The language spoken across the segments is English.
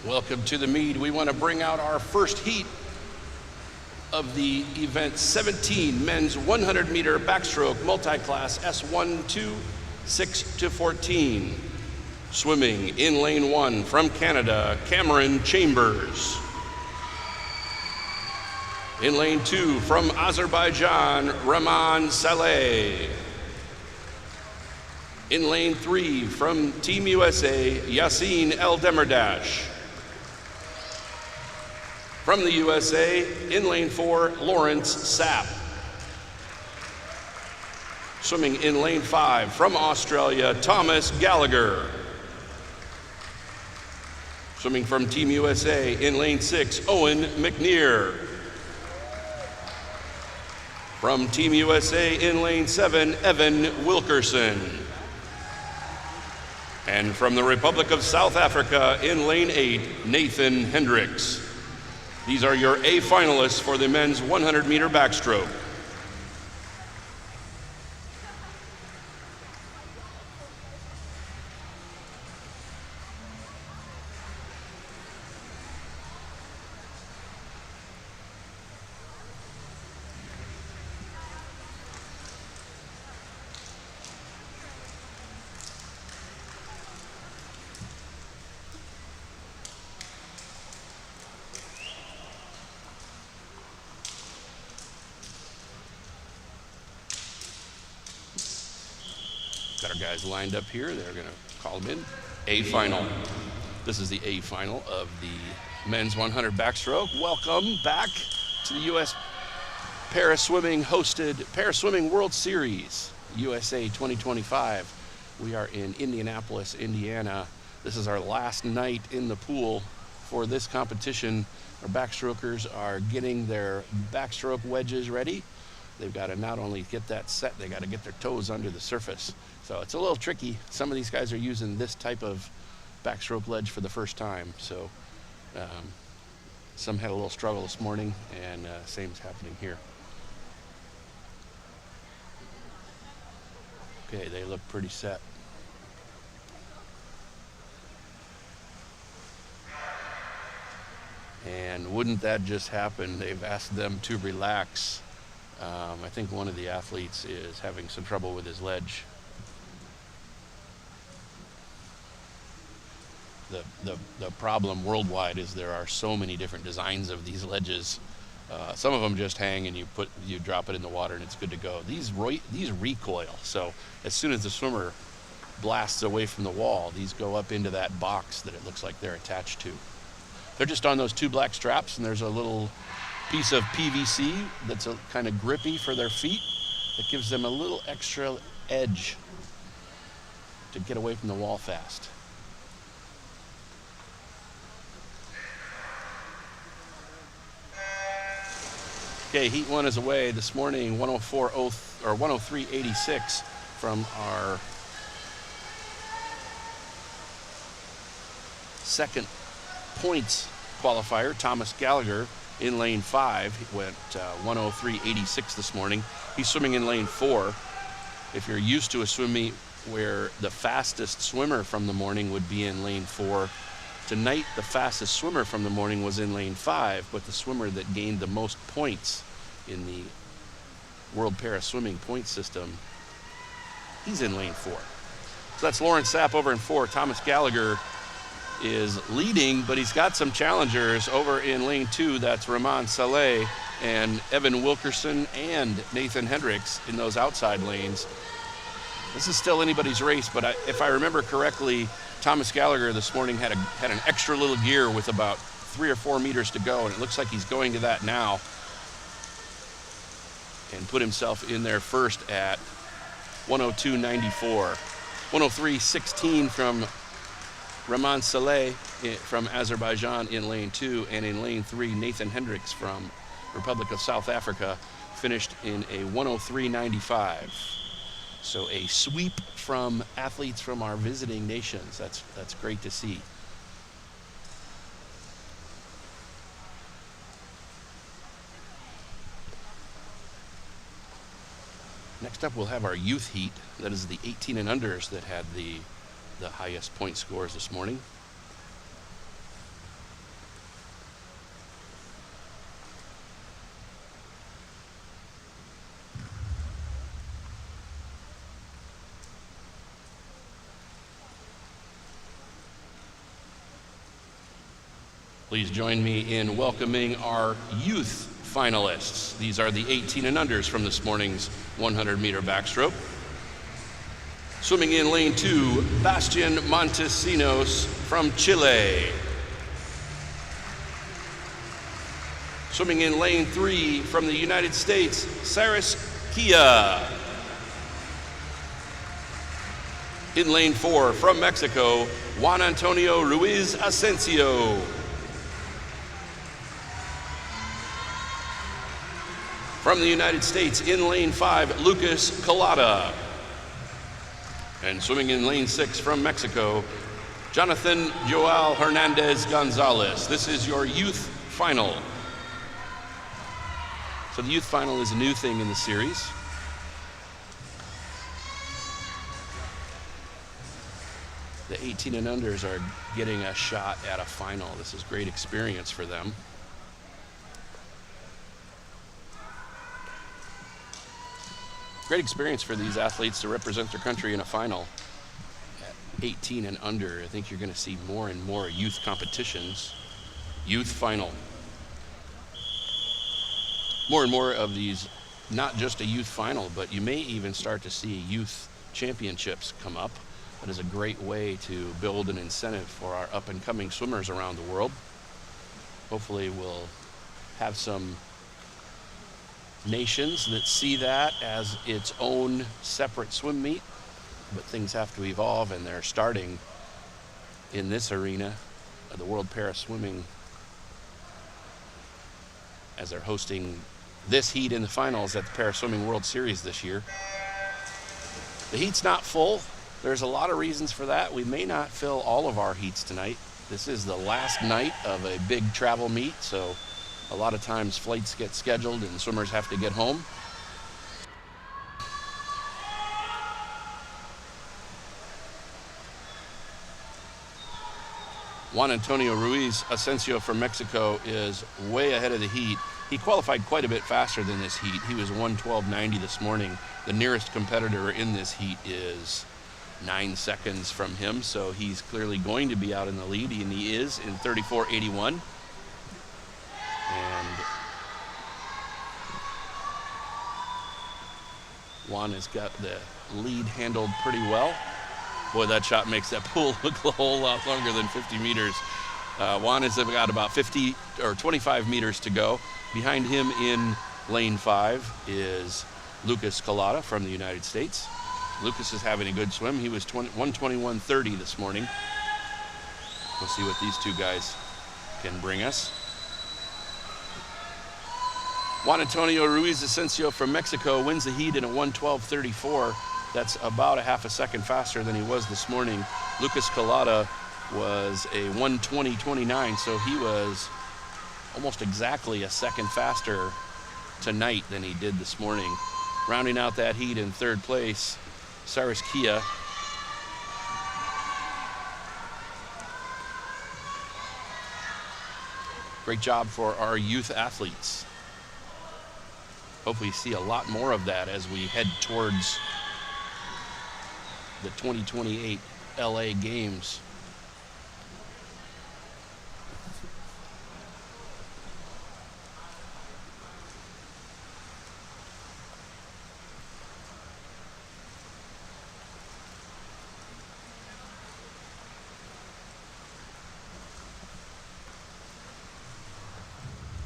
Welcome to the meet. We want to bring out our first heat of the event 17 men's 100 meter backstroke multi-class S1, 2, 6 to 14. Swimming in lane 1 from Canada, Cameron Chambers. In lane 2 from Azerbaijan, Rahman Saleh. In lane 3 from Team USA, Yassine El Demirdash. From the USA, in lane 4, Lawrence Sapp. Swimming in lane 5 from Australia, Thomas Gallagher. Swimming from Team USA, in lane 6, Owen McNear. From Team USA, in lane 7, Evan Wilkerson. And from the Republic of South Africa, in lane 8, Nathan Hendricks. These are your A finalists for the men's 100 meter backstroke. Got our guys lined up here. They're going to call them in. A final. This is the A final of the men's 100 backstroke. Welcome back to the U.S. Paraswimming hosted Paraswimming World Series, USA 2025. We are in Indianapolis, Indiana. This is our last night in the pool for this competition. Our backstrokers are getting their backstroke wedges ready. They've got to not only get that set, they got to get their toes under the surface. So it's a little tricky. Some of these guys are using this type of backstroke ledge for the first time. So some had a little struggle this morning, and same's happening here. Okay, they look pretty set. And wouldn't that just happen? They've asked them to relax. I think one of the athletes is having some trouble with his ledge. The problem worldwide is there are so many different designs of these ledges. Some of them just hang and you drop it in the water and it's good to go. These recoil, so as soon as the swimmer blasts away from the wall, these go up into that box that it looks like they're attached to. They're just on those two black straps, and there's a little piece of PVC that's kind of grippy for their feet that gives them a little extra edge to get away from the wall fast. Okay, heat 1 is away this morning, 103.86 from our second points qualifier, Thomas Gallagher. In lane 5, he went 103.86 this morning. He's swimming in lane 4. If you're used to a swim meet where the fastest swimmer from the morning would be in lane 4, tonight the fastest swimmer from the morning was in lane 5, but the swimmer that gained the most points in the World Para Swimming point system, he's in lane 4. So that's Lawrence Sapp over in 4. Thomas Gallagher is leading, but he's got some challengers over in lane 2. That's Rahman Saleh and Evan Wilkerson and Nathan Hendricks in those outside lanes. This is still anybody's race, but if I remember correctly, Thomas Gallagher this morning had an extra little gear with about 3 or 4 meters to go, and it looks like he's going to that now and put himself in there first at 102.94. 103.16 from Rahman Saleh from Azerbaijan in lane 2, and in lane 3, Nathan Hendricks from Republic of South Africa finished in a 103.95. So a sweep from athletes from our visiting nations. That's great to see. Next up, we'll have our youth heat. That is the 18 and unders that had the highest point scores this morning. Please join me in welcoming our youth finalists. These are the 18 and unders from this morning's 100-meter backstroke. Swimming in lane 2, Bastian Montesinos from Chile. Swimming in lane 3 from the United States, Saris Kia. In lane 4 from Mexico, Juan Antonio Ruiz Asensio. From the United States, in lane 5, Lucas Collada. And swimming in lane 6 from Mexico, Jonathan Joel Hernandez Gonzalez. This is your youth final. So the youth final is a new thing in the series. The 18 and unders are getting a shot at a final. This is great experience for them. Great experience for these athletes to represent their country in a final. At 18 and under, I think you're going to see more and more youth competitions. Youth final. More and more of these, not just a youth final, but you may even start to see youth championships come up. That is a great way to build an incentive for our up-and-coming swimmers around the world. Hopefully we'll have some nations that see that as its own separate swim meet, but things have to evolve, and they're starting in this arena of the World Para Swimming as they're hosting this heat in the finals at the Para Swimming World Series this year. The heat's not full. There's a lot of reasons for that. We may not fill all of our heats tonight. This is the last night of a big travel meet, so a lot of times flights get scheduled and swimmers have to get home. Juan Antonio Ruiz Asensio from Mexico is way ahead of the heat. He qualified quite a bit faster than this heat. He was 1:12.90 this morning. The nearest competitor in this heat is 9 seconds from him, so he's clearly going to be out in the lead, and he is in 34.81. And Juan has got the lead handled pretty well. Boy, that shot makes that pool look a whole lot longer than 50 meters. Juan has got about 50 or 25 meters to go. Behind him in lane 5 is Lucas Collada from the United States. Lucas is having a good swim. He was 1:21.30 this morning. We'll see what these two guys can bring us. Juan Antonio Ruiz Asensio from Mexico wins the heat in a 1:12.34. That's about a half a second faster than he was this morning. Lucas Collada was a 1:20.29, so he was almost exactly a second faster tonight than he did this morning. Rounding out that heat in third place, Saris Kia. Great job for our youth athletes. Hopefully see a lot more of that as we head towards the 2028 LA Games.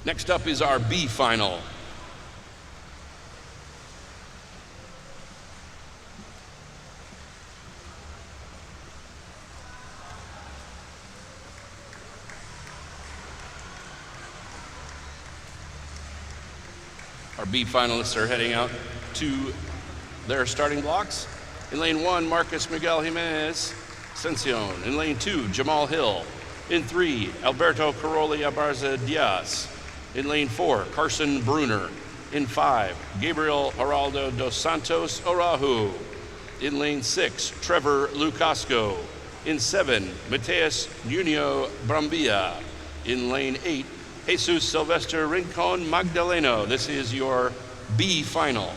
Next up is our B final. Our B finalists are heading out to their starting blocks. In lane 1, Marcus Miguel Jimenez Ascension. In lane 2, Jamal Hill. In 3, Alberto Caroli Abarza Diaz. In lane 4, Carson Bruner. In 5, Gabriel Geraldo dos Santos Orahu. In lane 6, Trevor Lucasco. In 7, Mateus Nuno Brambilla. In lane 8, Jesus Sylvester Rincon Magdaleno. This is your B final.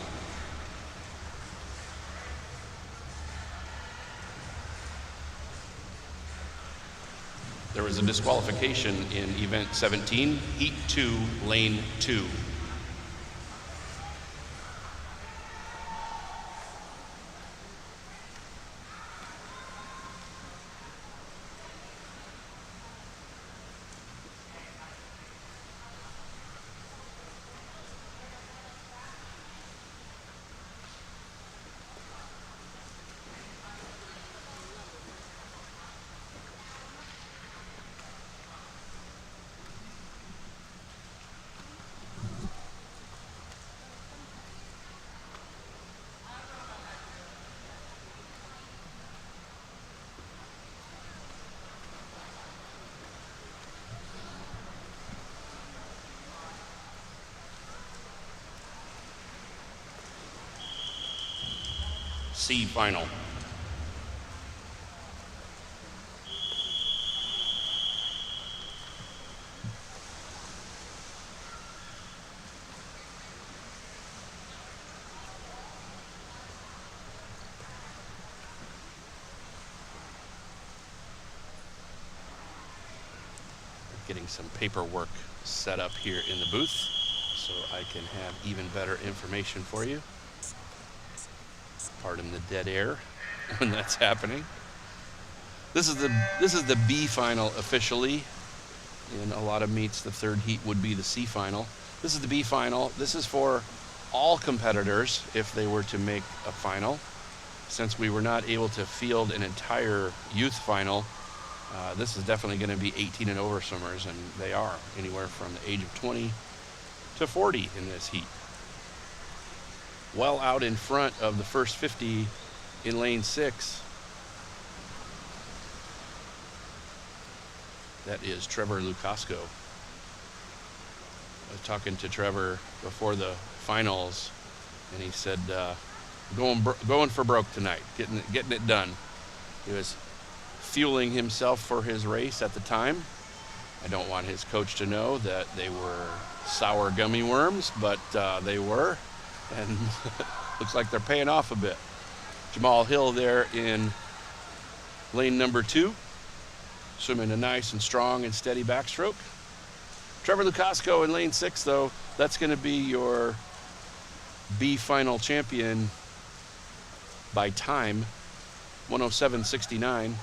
There was a disqualification in event 17, heat 2, lane 2. C final. Getting some paperwork set up here in the booth so I can have even better information for you. Pardon the dead air when that's happening. This is the B final officially. In a lot of meets, the third heat would be the C final. This is the B final. This is for all competitors if they were to make a final. Since we were not able to field an entire youth final, this is definitely going to be 18 and over swimmers, and they are anywhere from the age of 20 to 40 in this heat. Well out in front of the first 50 in lane 6. That is Trevor Lukasco. I was talking to Trevor before the finals, and he said, going for broke tonight, getting it done. He was fueling himself for his race at the time. I don't want his coach to know that they were sour gummy worms, but they were. And looks like they're paying off a bit. Jamal Hill there in lane number 2, swimming a nice and strong and steady backstroke. Trevor Lukasco in lane 6, though, that's going to be your B final champion by time, 107.69.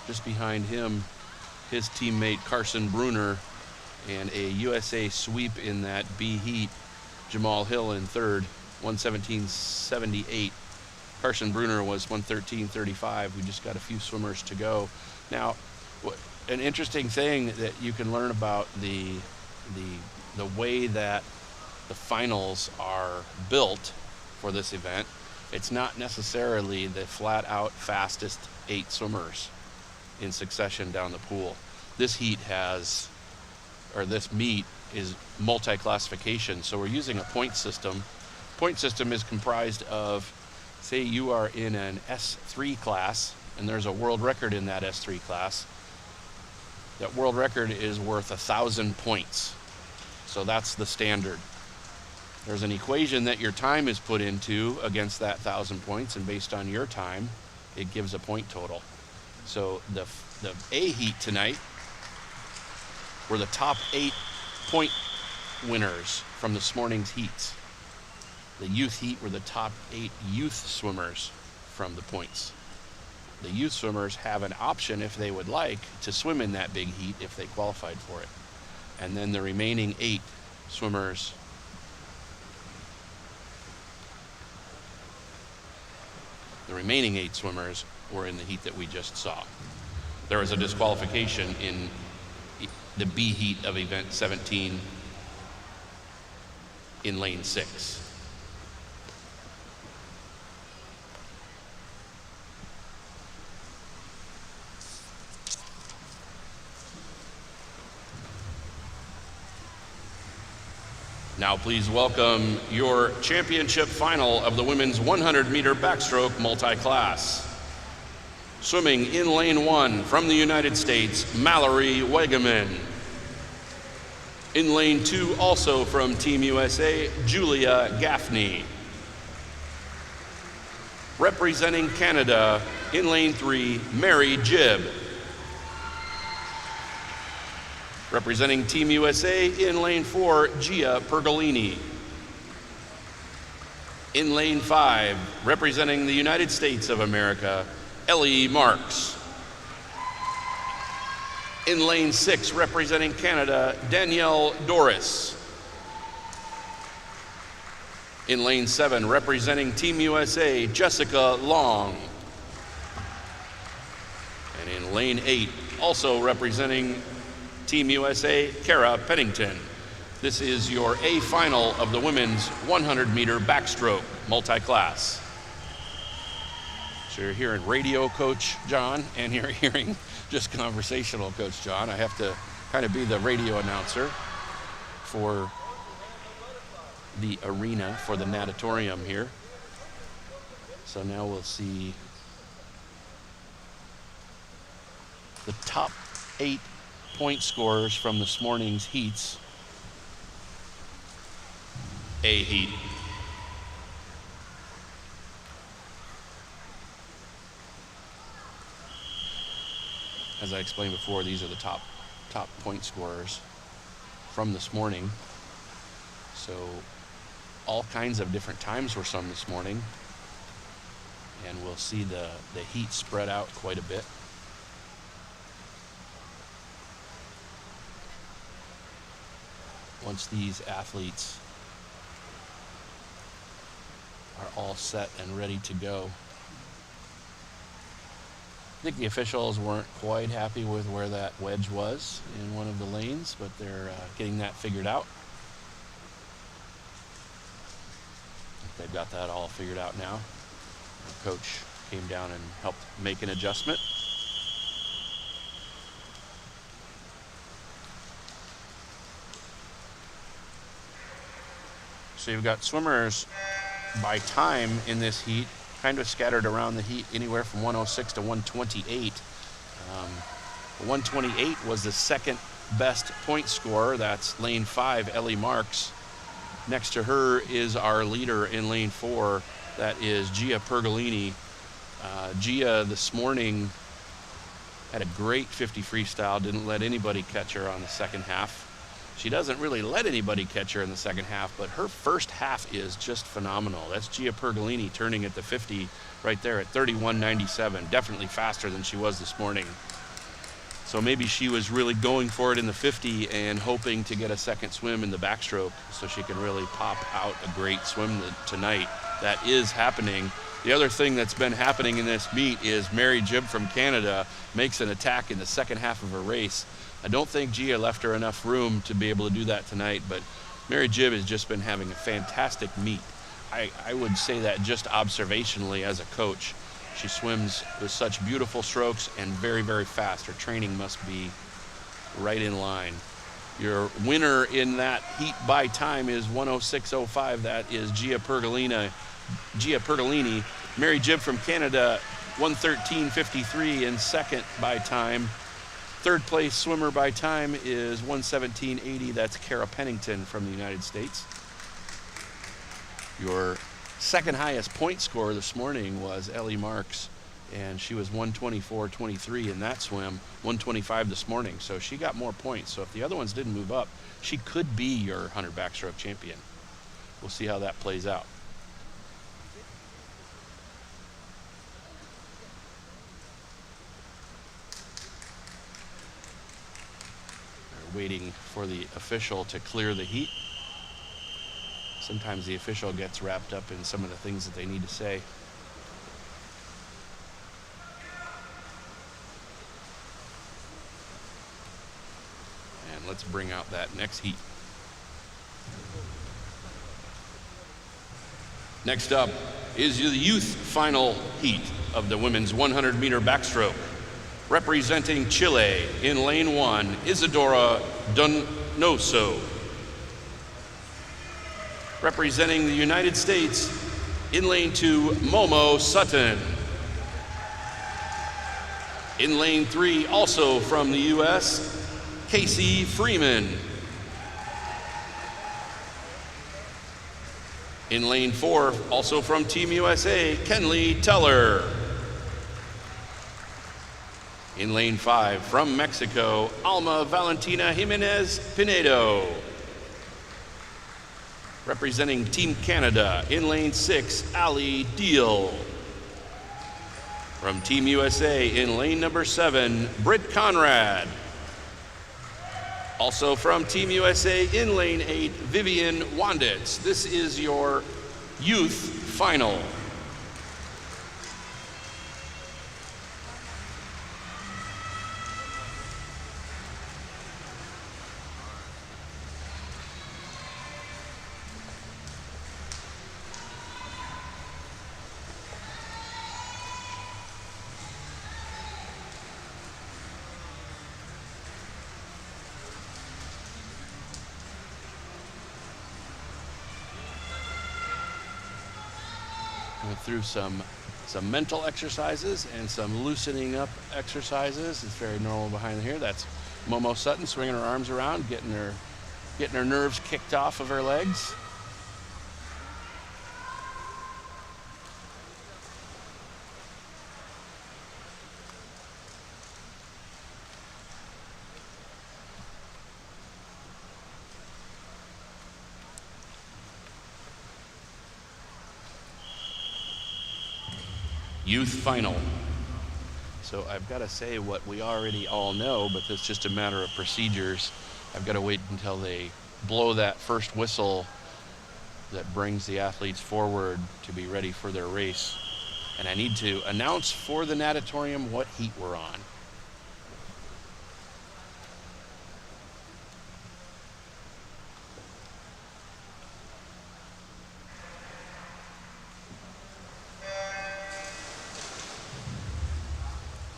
Just behind him, his teammate Carson Bruner, and a USA sweep in that B heat, Jamal Hill in third, 117.78. Carson Bruner was 113.35. We just got a few swimmers to go. Now, an interesting thing that you can learn about the way that the finals are built for this event, it's not necessarily the flat out fastest 8 swimmers in succession down the pool. This heat has, or this meet is multi-classification, so we're using a point system. Point system is comprised of, say you are in an S3 class and there's a world record in that S3 class. That world record is worth 1,000 points. So that's the standard. There's an equation that your time is put into against that 1,000 points, and based on your time, it gives a point total. So the A heat tonight were the top 8 point winners from this morning's heats. The youth heat were the top 8 youth swimmers from the points. The youth swimmers have an option, if they would like, to swim in that big heat if they qualified for it. And then the remaining 8 swimmers were in the heat that we just saw. There was a disqualification in the B heat of event 17 in lane 6. Now please welcome your championship final of the women's 100-meter backstroke multi-class. Swimming in lane 1 from the United States, Mallory Wegeman. In lane 2, also from Team USA, Julia Gaffney. Representing Canada, In lane 3, Mary Jibb. Representing Team USA in lane 4, Gia Pergolini. In lane 5, representing the United States of America, Ellie Marks. In lane 6, representing Canada, Danielle Doris. In lane 7, representing Team USA, Jessica Long. And in lane 8, also representing Team USA, Kara Pennington. This is your A final of the women's 100-meter backstroke multi-class. So you're hearing radio Coach John, and you're hearing just conversational Coach John. I have to kind of be the radio announcer for the arena, for the Natatorium here. So now we'll see the top 8 point scorers from this morning's heats. A heat. As I explained before, these are the top point scorers from this morning. So all kinds of different times were some this morning, and we'll see the heat spread out quite a bit. Once these athletes are all set and ready to go. I think the officials weren't quite happy with where that wedge was in one of the lanes, but they're getting that figured out. They've got that all figured out now. Our coach came down and helped make an adjustment. So you've got swimmers by time in this heat, kind of scattered around the heat, anywhere from 106 to 128. 128 was the second best point scorer. That's lane 5, Ellie Marks. Next to her is our leader in lane 4. That is Gia Pergolini. Gia this morning had a great 50 freestyle, didn't let anybody catch her on the second half. She doesn't really let anybody catch her in the second half, but her first half is just phenomenal. That's Gia Pergolini turning at the 50 right there at 31.97, definitely faster than she was this morning. So maybe she was really going for it in the 50 and hoping to get a second swim in the backstroke so she can really pop out a great swim tonight. That is happening. The other thing that's been happening in this meet is Mary Jibb from Canada makes an attack in the second half of her race. I don't think Gia left her enough room to be able to do that tonight, but Mary Jibb has just been having a fantastic meet. I would say that just observationally as a coach. She swims with such beautiful strokes and very, very fast. Her training must be right in line. Your winner in that heat by time is 106.05. That is Gia Pergolini. Mary Jibb from Canada, 113.53 in second by time. Third place swimmer by time is 117.80. That's Kara Pennington from the United States. Your second highest point scorer this morning was Ellie Marks, and she was 124.23 in that swim, 125 this morning. So she got more points. So if the other ones didn't move up, she could be your 100 backstroke champion. We'll see how that plays out. Waiting for the official to clear the heat. Sometimes the official gets wrapped up in some of the things that they need to say. And let's bring out that next heat. Next up is the youth final heat of the women's 100-meter backstroke. Representing Chile in lane 1, Isadora Donoso. Representing the United States in lane 2, Momo Sutton. In lane 3, also from the U.S., Casey Freeman. In lane 4, also from Team USA, Kenley Teller. In lane 5, from Mexico, Alma Valentina Jimenez Pinedo. Representing Team Canada, in lane 6, Ali Deal. From Team USA, in lane number 7, Britt Conrad. Also from Team USA, in lane 8, Vivian Wanditz. This is your youth final. Went through some mental exercises and some loosening up exercises. It's very normal behind here. That's Momo Sutton swinging her arms around, getting her nerves kicked off of her legs. Youth final. So I've got to say what we already all know, but it's just a matter of procedures. I've got to wait until they blow that first whistle that brings the athletes forward to be ready for their race. And I need to announce for the Natatorium what heat we're on.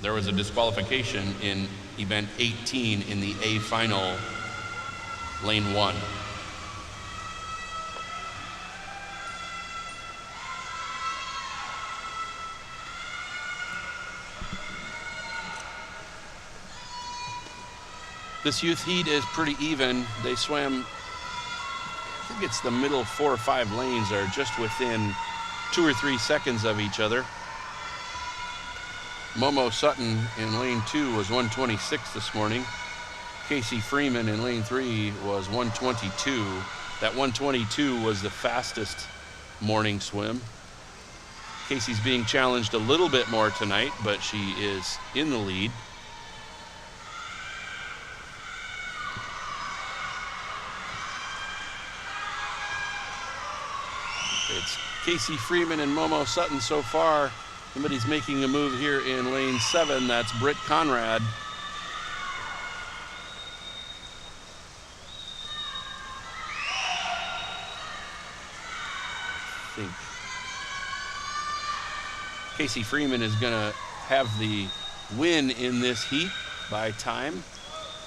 There was a disqualification in event 18 in the A final, lane 1. This youth heat is pretty even. They swam, I think it's the middle 4 or 5 lanes are just within 2 or 3 seconds of each other. Momo Sutton in lane 2 was 126 this morning. Casey Freeman in lane 3 was 122. That 122 was the fastest morning swim. Casey's being challenged a little bit more tonight, but she is in the lead. It's Casey Freeman and Momo Sutton so far. Somebody's making a move here in lane 7. That's Britt Conrad. I think Casey Freeman is going to have the win in this heat by time.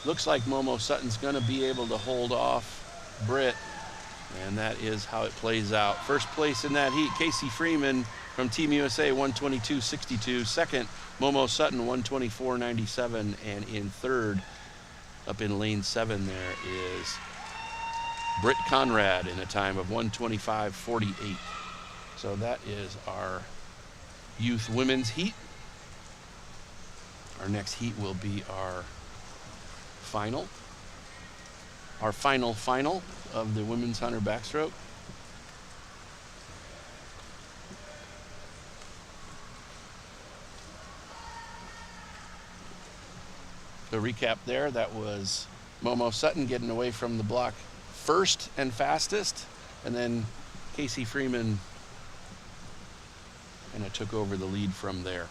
Looks like Momo Sutton's going to be able to hold off Britt, and that is how it plays out. First place in that heat, Casey Freeman from Team USA, 122.62. Second, Momo Sutton, 124.97. And in third, up in lane 7 there is Britt Conrad in a time of 125.48. So that is our youth women's heat. Our next heat will be our final. Our final of the women's 100 backstroke. To recap there, that was Momo Sutton getting away from the block first and fastest, and then Casey Freeman kind of took over the lead from there.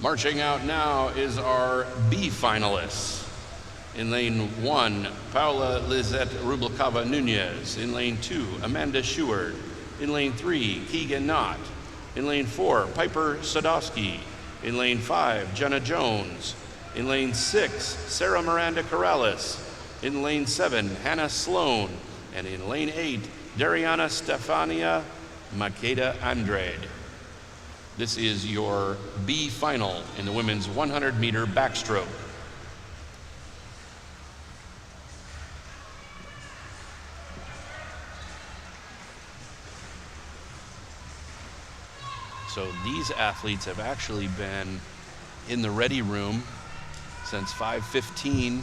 Marching out now is our B finalists. In lane 1, Paula Lizette Rubalcava Nunez. In lane 2, Amanda Sheward. In lane 3, Keegan Knott. In lane 4, Piper Sadowski. In lane 5, Jenna Jones. In lane 6, Sarah Miranda Corrales. In lane 7, Hannah Sloan. And in lane 8, Dariana Stefania Makeda Andrade. This is your B final in the women's 100-meter backstroke. So these athletes have actually been in the ready room since 5:15.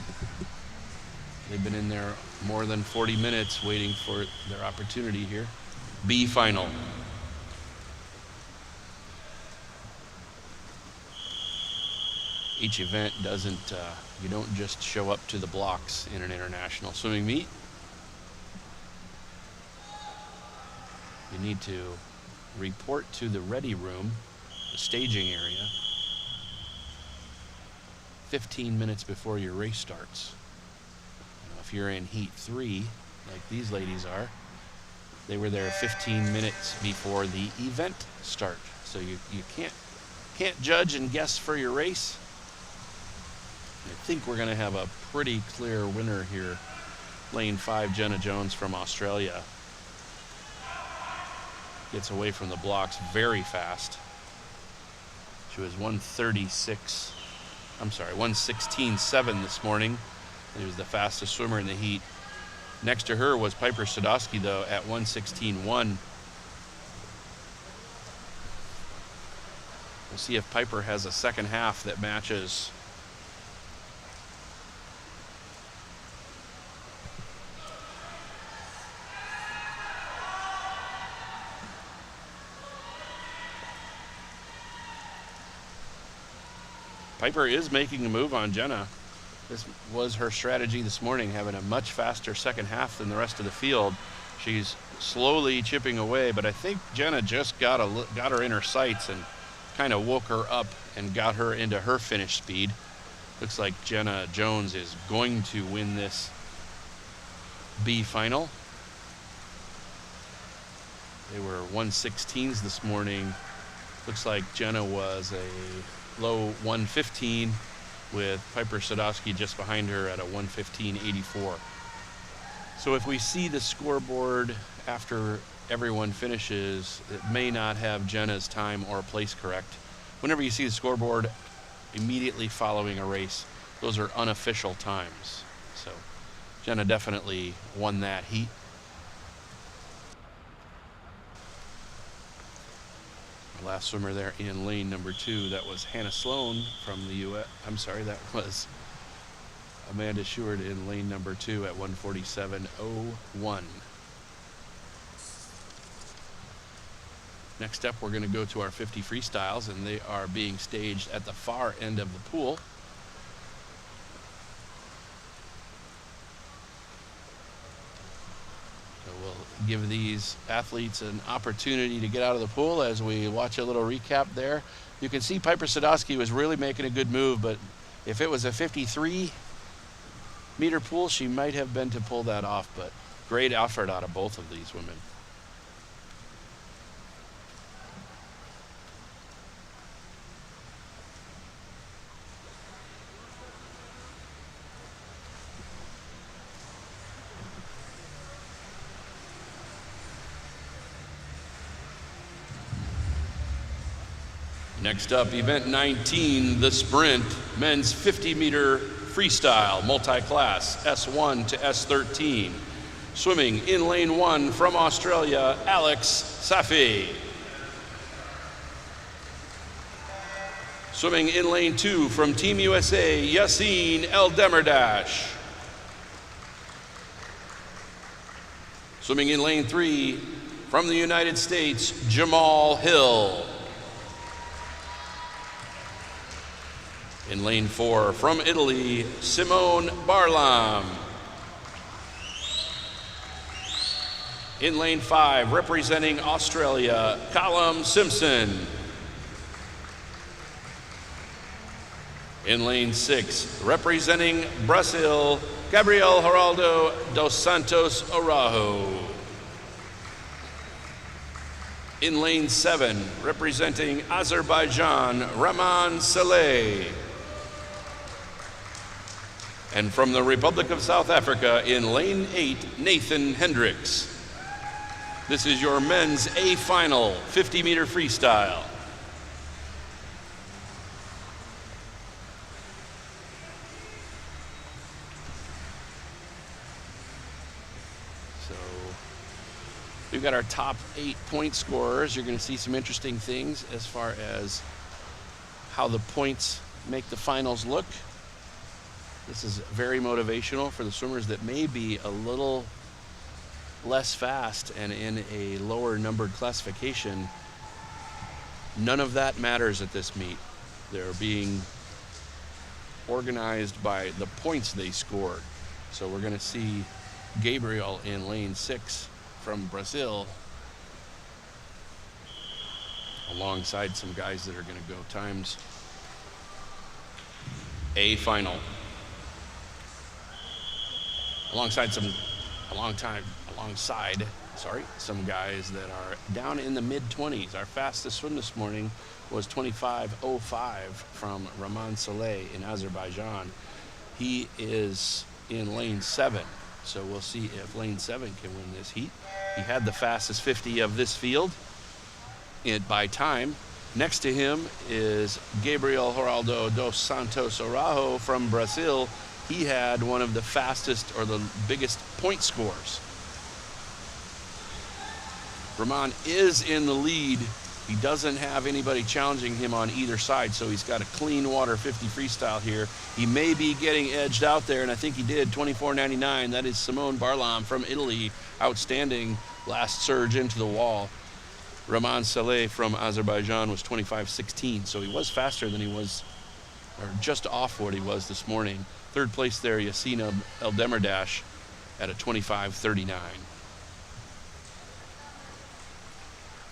They've been in there more than 40 minutes waiting for their opportunity here. B final. Each event doesn't, you don't just show up to the blocks in an international swimming meet. You need to report to the ready room, the staging area, 15 minutes before your race starts. If you're in heat 3, like these ladies are, they were there 15 minutes before the event start. So you can't judge and guess for your race. I think we're going to have a pretty clear winner here. Lane 5, Jenna Jones from Australia. Gets away from the blocks very fast. She was 1:16.7 this morning. He was the fastest swimmer in the heat. Next to her was Piper Sadowski, though, at 1:16.1. We'll see if Piper has a second half that matches. Piper is making a move on Jenna. This was her strategy this morning, having a much faster second half than the rest of the field. She's slowly chipping away, but I think Jenna just got her in her sights and kind of woke her up and got her into her finish speed. Looks like Jenna Jones is going to win this B final. They were 1:16s this morning. Looks like Jenna was a low 1:15 with Piper Sadowski just behind her at a 1:15.84. So if we see the scoreboard after everyone finishes, it may not have Jenna's time or place correct. Whenever you see the scoreboard immediately following a race, those are unofficial times. So Jenna definitely won that heat. Last swimmer there in lane number 2, that was Hannah Sloan from the U.S. I'm sorry, that was Amanda Sheward in lane number 2 at 1:47.01. Next up, we're going to go to our 50 freestyles, and they are being staged at the far end of the pool. We'll give these athletes an opportunity to get out of the pool as we watch a little recap there. You can see Piper Sadowski was really making a good move, but if it was a 53-meter pool, she might have been to pull that off, but great effort out of both of these women. Next up, event 19, the sprint, men's 50-meter freestyle, multi-class, S1 to S13. Swimming in lane 1 from Australia, Alex Safi. Swimming in lane 2 from Team USA, Yassine El Demirdash. Swimming in lane 3 from the United States, Jamal Hill. In lane 4, from Italy, Simone Barlam. In lane 5, representing Australia, Callum Simpson. In lane 6, representing Brazil, Gabriel Geraldo dos Santos Araujo. In lane 7, representing Azerbaijan, Rahman Saleh. And from the Republic of South Africa in lane 8, Nathan Hendricks. This is your men's A final, 50-meter freestyle. So we've got our top 8 point scorers. You're going to see some interesting things as far as how the points make the finals look. This is very motivational for the swimmers that may be a little less fast and in a lower numbered classification. None of that matters at this meet. They're being organized by the points they scored. So we're going to see Gabriel in lane 6 from Brazil alongside some guys that are going to go times A final. Alongside some guys that are down in the mid-20s. Our fastest swim this morning was 25:05 from Rahman Saleh in Azerbaijan. He is in lane 7, so we'll see if lane 7 can win this heat. He had the fastest 50 of this field by time. Next to him is Gabriel Geraldo dos Santos Araujo from Brazil. He had one of the fastest or the biggest point scores. Rahman is in the lead. He doesn't have anybody challenging him on either side, so he's got a clean water 50 freestyle here. He may be getting edged out there, and I think he did, 24.99. That is Simone Barlam from Italy, outstanding last surge into the wall. Rahman Saleh from Azerbaijan was 25.16, so he was faster than he was, or just off what he was this morning. Third place there, Yassine Eldemirdash at a 25.39.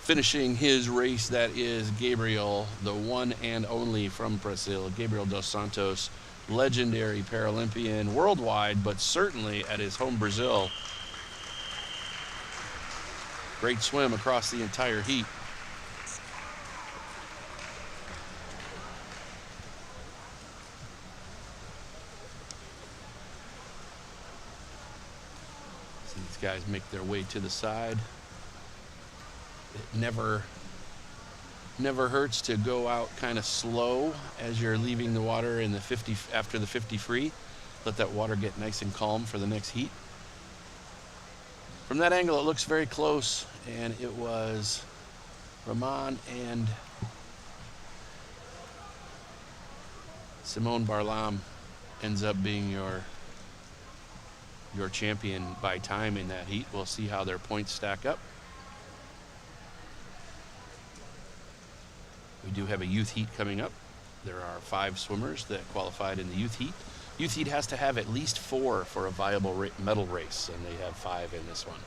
Finishing his race, that is Gabriel, the one and only from Brazil, Gabriel dos Santos, legendary Paralympian worldwide, but certainly at his home Brazil. Great swim across the entire heat. See these guys make their way to the side. It never hurts to go out kind of slow as you're leaving the water in the 50 after the 50 free. Let that water get nice and calm for the next heat. From that angle, it looks very close, and it was Rahman and Simone Barlam ends up being your champion by time in that heat. We'll see how their points stack up. We do have a youth heat coming up. There are 5 swimmers that qualified in the youth heat. Youth heat has to have at least 4 for a viable medal race, and they have 5 in this one.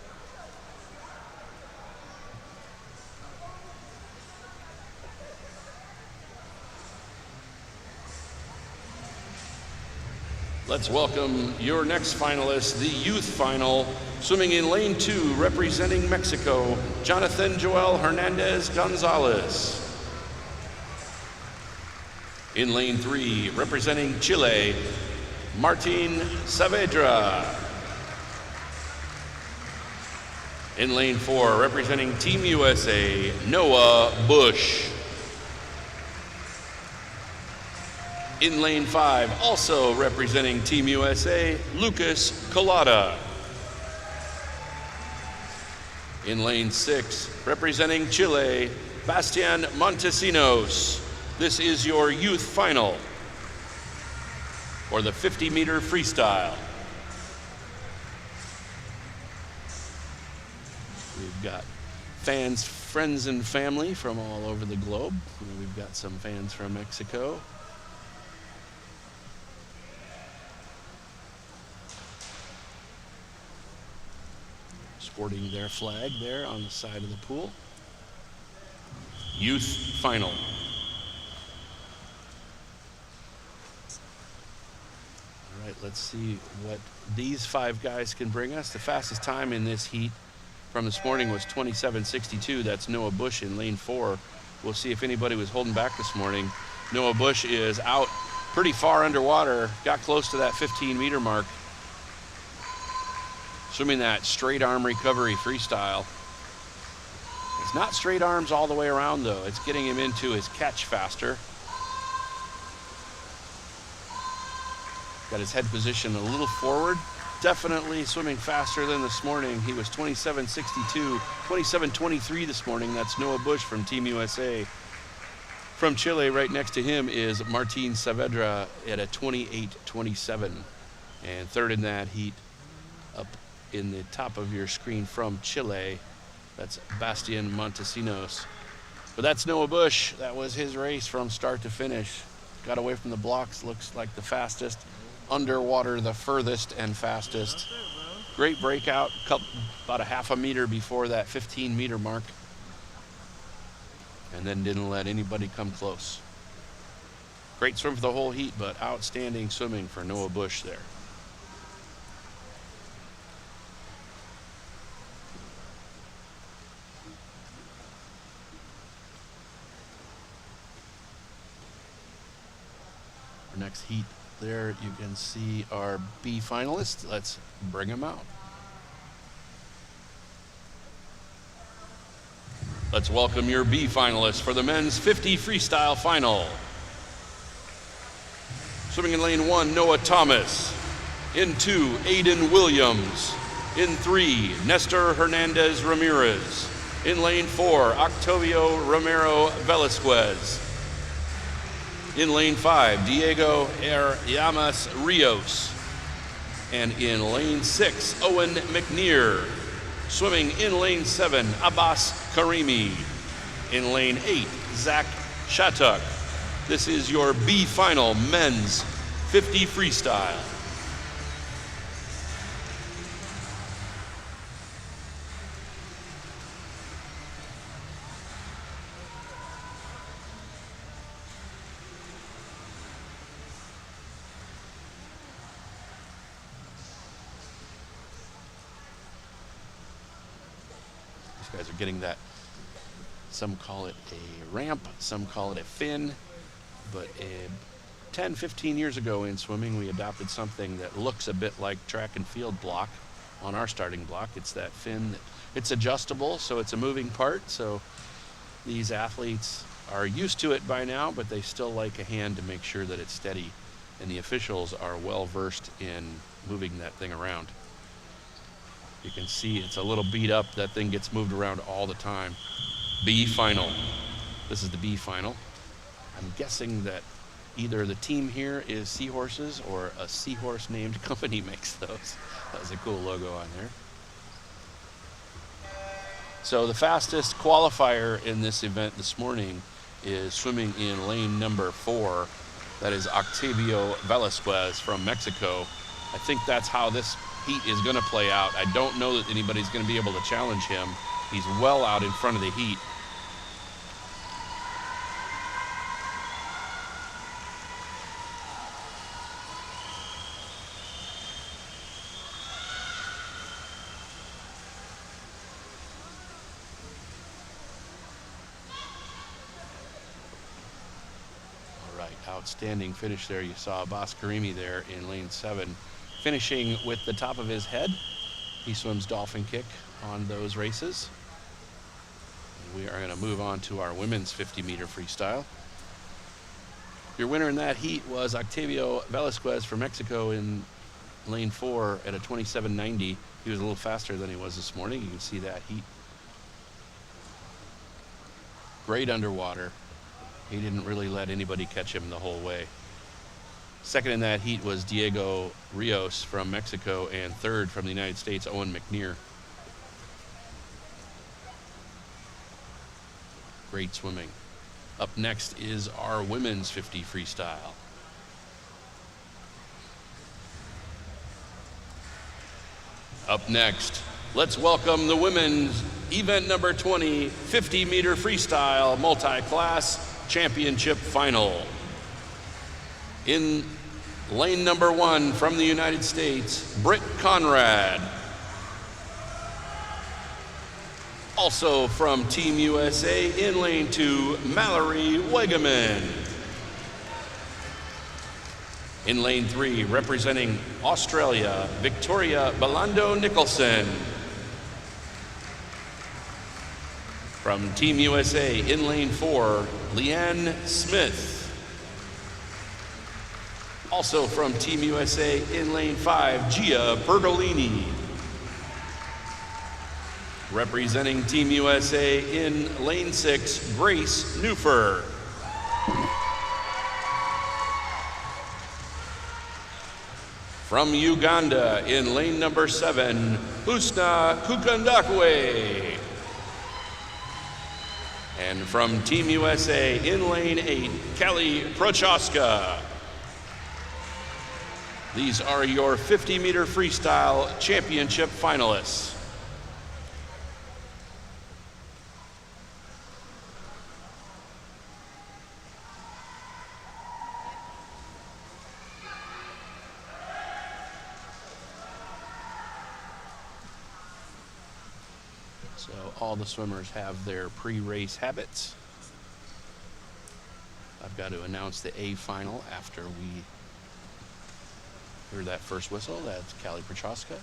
Let's welcome your next finalist, the youth final. Swimming in lane 2, representing Mexico, Jonathan Joel Hernandez Gonzalez. In lane 3, representing Chile, Martin Saavedra. In lane 4, representing Team USA, Noah Bush. In lane 5, also representing Team USA, Lucas Collada. In lane 6, representing Chile, Bastian Montesinos. This is your youth final for the 50-meter freestyle. We've got fans, friends, and family from all over the globe. We've got some fans from Mexico. Sporting their flag there on the side of the pool. Youth final. All right, let's see what these 5 guys can bring us. The fastest time in this heat from this morning was 27.62. That's Noah Bush in lane 4. We'll see if anybody was holding back this morning. Noah Bush is out pretty far underwater, got close to that 15-meter mark. Swimming that straight arm recovery freestyle. It's not straight arms all the way around though. It's getting him into his catch faster. Got his head position a little forward. Definitely swimming faster than this morning. He was 27.62, 27.23 this morning. That's Noah Bush from Team USA. From Chile, right next to him is Martin Saavedra at a 28.27. And third in that heat, up in the top of your screen from Chile, that's Bastian Montesinos. But that's Noah Bush. That was his race from start to finish. Got away from the blocks, looks like the fastest. Underwater, the furthest and fastest. Great breakout, about a half a meter before that 15-meter mark. And then didn't let anybody come close. Great swim for the whole heat, but outstanding swimming for Noah Bush there. Our next heat there, you can see our B finalists. Let's bring them out. Let's welcome your B finalists for the men's 50 freestyle final. Swimming in lane 1, Noah Thomas. In 2, Aiden Williams. In 3, Nestor Hernandez Ramirez. In lane 4, Octavio Romero Velasquez. In lane 5, Diego Llamas Rios. And in lane 6, Owen McNear. Swimming in lane 7, Abbas Karimi. In lane 8, Zach Shattuck. This is your B final men's 50 freestyle. Guys are getting that. Some call it a ramp, some call it a fin, but 10, 15 years ago in swimming, we adopted something that looks a bit like track and field block on our starting block. It's that fin. It's adjustable, so it's a moving part. So these athletes are used to it by now, but they still like a hand to make sure that it's steady. And the officials are well versed in moving that thing around. You can see it's a little beat up. That thing gets moved around all the time. B final. This is the B final. I'm guessing that either the team here is Seahorses or a seahorse named company makes those. That was a cool logo on there. So the fastest qualifier in this event this morning is swimming in lane number 4. That is Octavio Velasquez from Mexico. I think that's how this heat is going to play out. I don't know that anybody's going to be able to challenge him. He's well out in front of the heat. All right, outstanding finish there. You saw Abbas Karimi there in lane 7. Finishing with the top of his head. He swims dolphin kick on those races. And we are going to move on to our women's 50-meter freestyle. Your winner in that heat was Octavio Velasquez from Mexico in lane 4 at a 27.90. He was a little faster than he was this morning. You can see that heat. Great underwater. He didn't really let anybody catch him the whole way. Second in that heat was Diego Rios from Mexico, and third from the United States, Owen McNear. Great swimming. Up next is our women's 50 freestyle. Up next, let's welcome the women's event number 20, 50-meter freestyle multi-class championship final. In lane number 1 from the United States, Britt Conrad. Also from Team USA in lane 2, Mallory Wegeman. In lane 3, representing Australia, Victoria Belando Nicholson. From Team USA, in lane 4, Leanne Smith. Also from Team USA, in lane 5, Gia Bertolini. Representing Team USA, in lane 6, Grace Newfer. From Uganda, in lane number 7, Husna Kukandakwe. And from Team USA, in lane 8, Kelly Prochaska. These are your 50-meter freestyle championship finalists. So all the swimmers have their pre-race habits. I've got to announce the A final after we hear that first whistle. That's Kelly Prochaska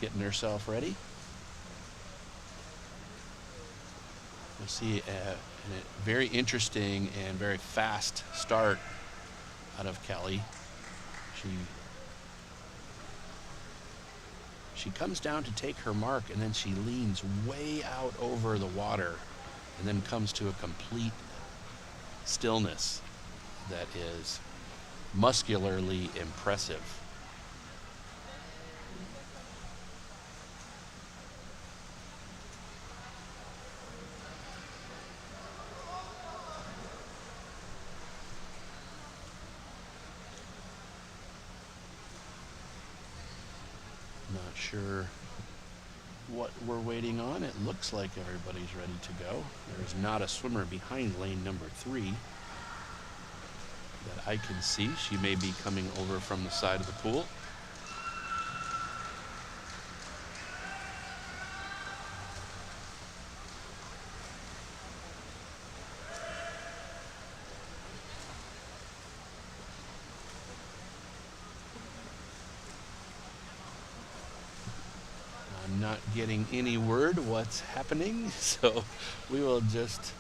getting herself ready. You'll see a very interesting and very fast start out of Kelly. She comes down to take her mark, and then she leans way out over the water and then comes to a complete stillness that is muscularly impressive. Not sure what we're waiting on. It looks like everybody's ready to go. There's not a swimmer behind lane number 3 that I can see. She may be coming over from the side of the pool. Not getting any word what's happening, so we will just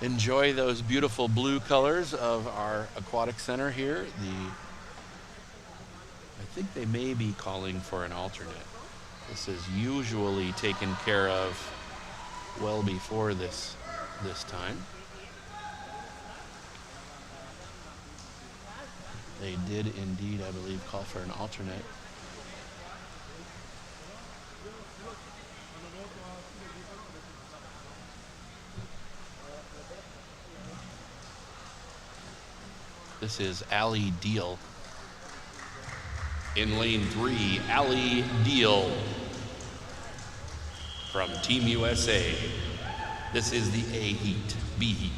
enjoy those beautiful blue colors of our aquatic center here. I think they may be calling for an alternate. This is usually taken care of well before this time. They did indeed, I believe, call for an alternate. This is Allie Deal. In lane 3, Allie Deal from Team USA. This is the A heat, B heat.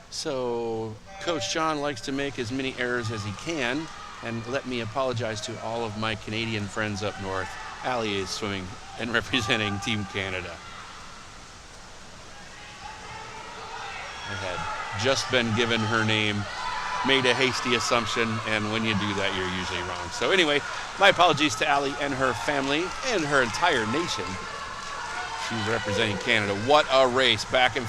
So Coach John likes to make as many errors as he can, and let me apologize to all of my Canadian friends up north. Allie is swimming and representing Team Canada. I had just been given her name, made a hasty assumption, and when you do that, you're usually wrong. So anyway, my apologies to Allie and her family and her entire nation. She's representing Canada. What a race back and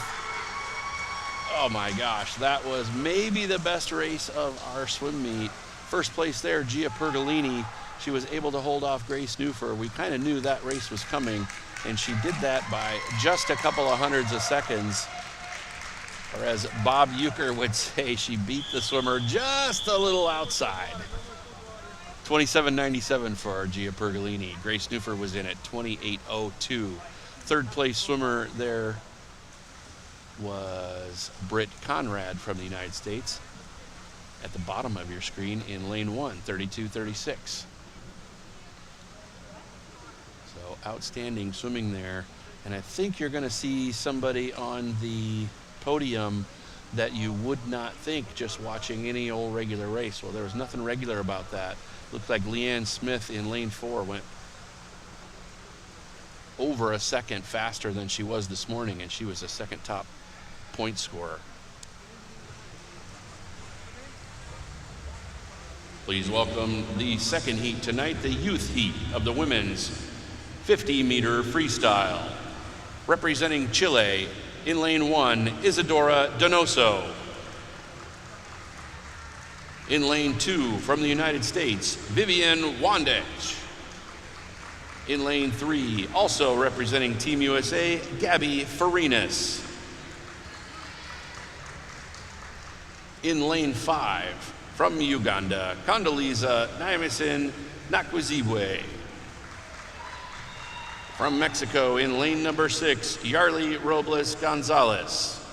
oh my gosh, that was maybe the best race of our swim meet. First place there, Gia Pergolini. She was able to hold off Grace Newfer. We kind of knew that race was coming, and she did that by just a couple of hundreds of seconds. Or as Bob Euchre would say, she beat the swimmer just a little outside. 27.97 for Gia Pergolini. Grace Newfer was in at 28.02. Third place swimmer there was Britt Conrad from the United States at the bottom of your screen in lane 1, 32.36. So outstanding swimming there. And I think you're going to see somebody on the podium that you would not think just watching any old regular race. Well, there was nothing regular about that. Looked like Leanne Smith in lane 4 went over a second faster than she was this morning, and she was the second top point scorer. Please welcome the second heat tonight, the youth heat of the women's 50-meter freestyle. Representing Chile, in lane 1, Isadora Donoso. In lane 2, from the United States, Vivian Wandech. In lane 3, also representing Team USA, Gabby Farinas. In lane 5, from Uganda, Condoleezza Nyamison Nakwizibwe. From Mexico, in lane number 6, Yarly Robles Gonzalez.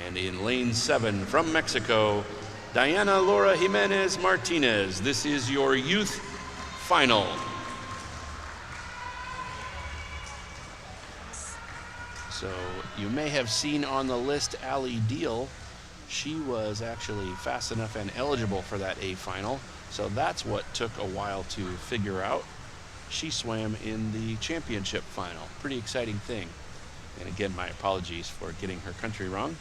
And in lane 7, from Mexico, Diana Laura Jimenez Martinez. This is your youth final. So you may have seen on the list Allie Deal. She was actually fast enough and eligible for that A final. So that's what took a while to figure out. She swam in the championship final. Pretty exciting thing. And again, my apologies for getting her country wrong.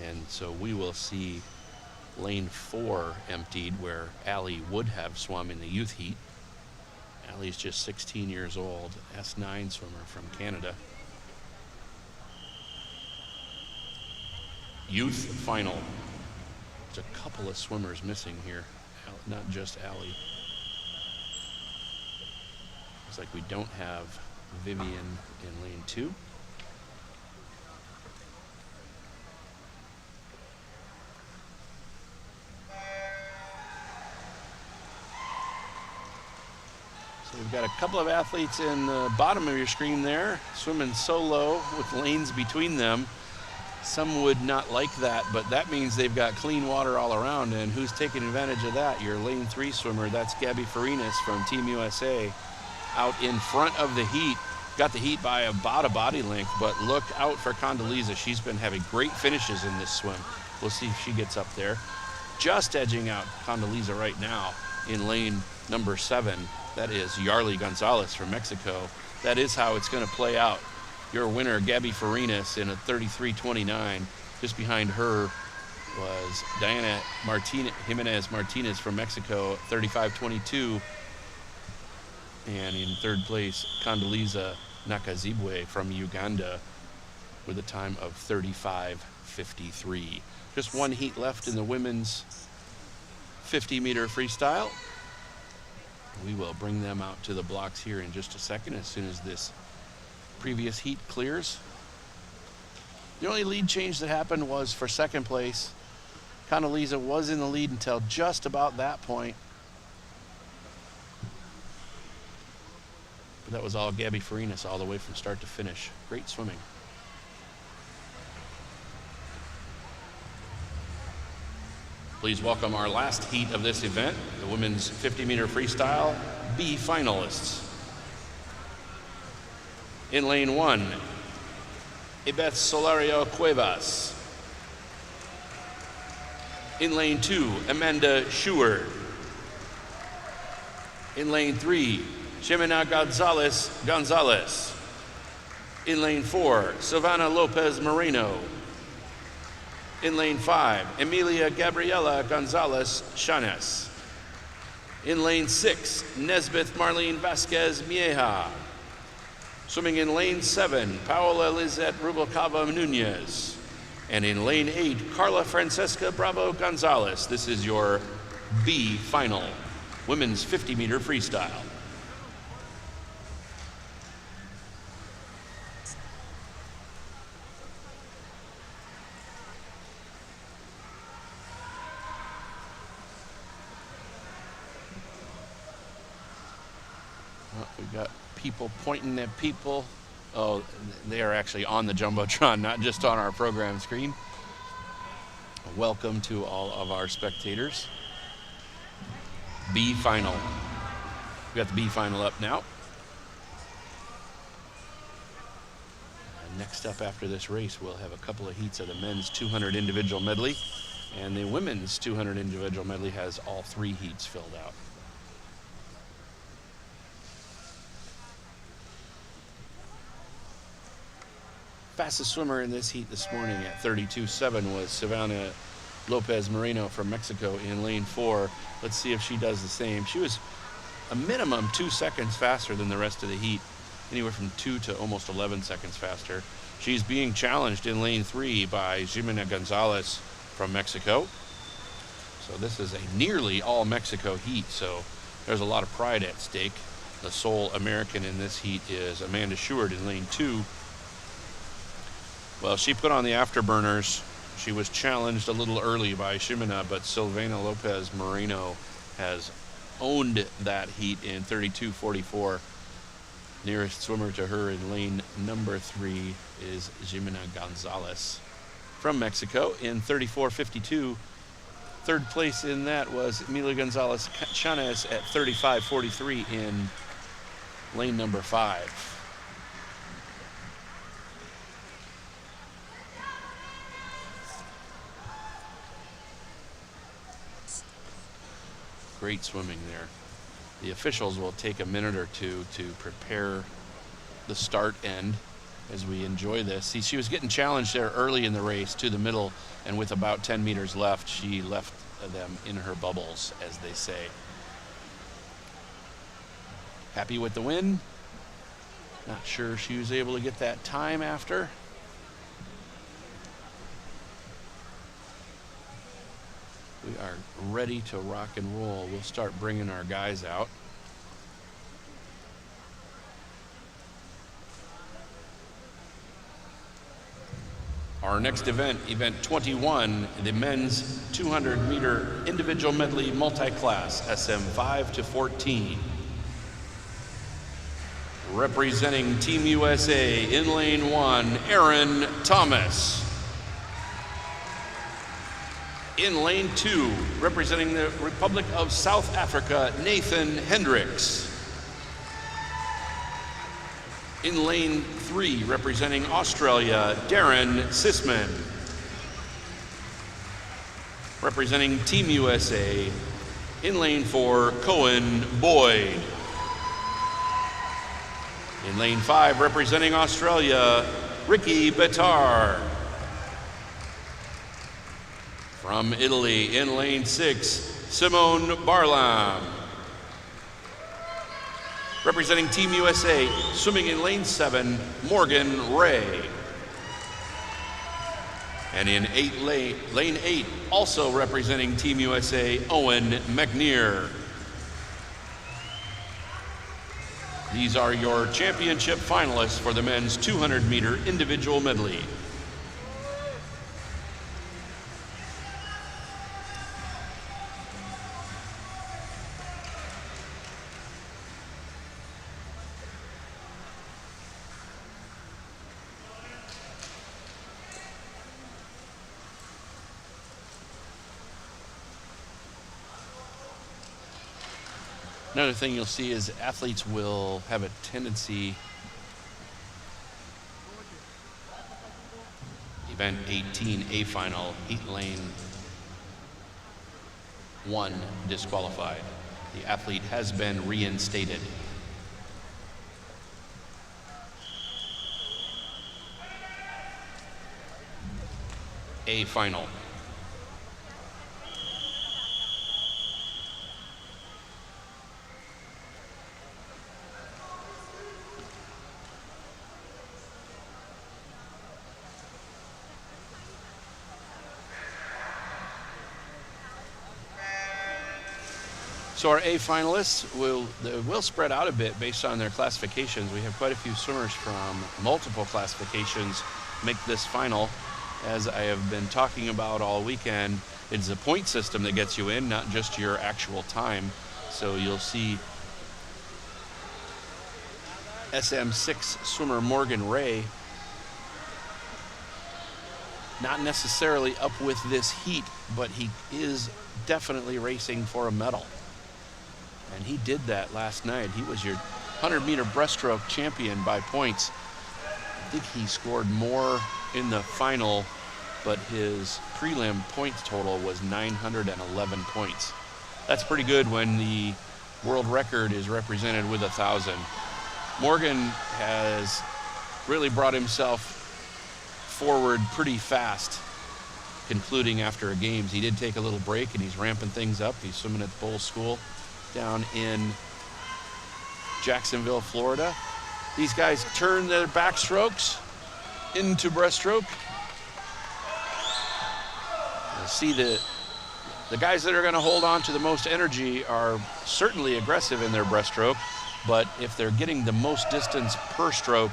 And so we will see lane 4 emptied where Allie would have swum in the youth heat. Allie's just 16 years old, S9 swimmer from Canada. Youth final. There's a couple of swimmers missing here, not just Allie. Looks like we don't have Vivian in lane 2. So we've got a couple of athletes in the bottom of your screen there, swimming solo with lanes between them. Some would not like that, but that means they've got clean water all around, and who's taking advantage of that? Your lane 3 swimmer, that's Gabby Farinas from Team USA, out in front of the heat. Got the heat by about a body length, but look out for Condoleezza. She's been having great finishes in this swim. We'll see if she gets up there. Just edging out Condoleezza right now in lane number 7. That is Yarly Gonzalez from Mexico. That is how it's going to play out. Your winner, Gabby Farinas, in a 33:29. Just behind her was Diana Jimenez Martinez from Mexico, 35:22. And in third place, Condoleezza Nakazibwe from Uganda with a time of 35:53. Just one heat left in the women's 50-meter freestyle. We will bring them out to the blocks here in just a second as soon as this previous heat clears. The only lead change that happened was for second place. Condoleezza was in the lead until just about that point. But that was all Gabby Farinas all the way from start to finish. Great swimming. Please welcome our last heat of this event, the women's 50-meter freestyle B finalists. In lane 1, Ibeth Solario Cuevas. In lane 2, Amanda Scheward. In lane 3, Ximena Gonzalez. In lane 4, Silvana Lopez Moreno. In lane 5, Emilia Gabriela Gonzalez Chanes. In lane 6, Nesbeth Marlene Vasquez Mieja. Swimming in lane 7, Paola Lizette Rubalcaba Nunez. And in lane 8, Carla Francesca Bravo Gonzalez. This is your B final, women's 50-meter freestyle. Well, we've got people pointing at people. Oh, they are actually on the Jumbotron, not just on our program screen. Welcome to all of our spectators. B final. We got the B final up now. Next up after this race, we'll have a couple of heats of the men's 200 individual medley, and the women's 200 individual medley has all 3 heats filled out. Fastest swimmer in this heat this morning at 32.7 was Savannah Lopez Moreno from Mexico in lane 4. Let's see if she does the same. She was a minimum 2 seconds faster than the rest of the heat, anywhere from 2 to almost 11 seconds faster. She's being challenged in lane 3 by Ximena Gonzalez from Mexico. So this is a nearly all Mexico heat, so there's a lot of pride at stake. The sole American in this heat is Amanda Sheward in lane 2. Well, she put on the afterburners. She was challenged a little early by Ximena, but Silvana Lopez Moreno has owned that heat in 32.44. Nearest swimmer to her in lane number 3 is Ximena Gonzalez from Mexico in 34.52. Third place in that was Emilia Gonzalez Chanez at 35.43 in lane number 5. Great swimming there. The officials will take a minute or two to prepare the start end as we enjoy this. See, she was getting challenged there early in the race to the middle, and with about 10 meters left, she left them in her bubbles, as they say. Happy with the win. Not sure she was able to get that time after. We are ready to rock and roll. We'll start bringing our guys out. Our next event, event 21, the men's 200-meter individual medley multi-class, SM5 to 14. Representing Team USA in lane 1, Aaron Thomas. In lane 2, representing the Republic of South Africa, Nathan Hendricks. In lane 3, representing Australia, Darren Sisman. Representing Team USA, in lane 4, Cohen Boyd. In lane 5, representing Australia, Ricky Bettar. From Italy, in lane 6, Simone Barlam. Representing Team USA, swimming in lane 7, Morgan Ray. And in lane 8, also representing Team USA, Owen McNear. These are your championship finalists for the men's 200-meter individual medley. Another thing you'll see is athletes will have a tendency, event 18, A final, heat lane 1 disqualified. The athlete has been reinstated. A final. So our A finalists will spread out a bit based on their classifications. We have quite a few swimmers from multiple classifications make this final. As I have been talking about all weekend, it's a point system that gets you in, not just your actual time. So you'll see SM6 swimmer Morgan Ray not necessarily up with this heat, but he is definitely racing for a medal. And he did that last night. He was your 100-meter breaststroke champion by points. I think he scored more in the final, but his prelim points total was 911 points. That's pretty good when the world record is represented with 1,000. Morgan has really brought himself forward pretty fast, concluding after games. He did take a little break, and he's ramping things up. He's swimming at the Bowl School down in Jacksonville, Florida. These guys turn their backstrokes into breaststroke. You'll see the guys that are going to hold on to the most energy are certainly aggressive in their breaststroke, but if they're getting the most distance per stroke,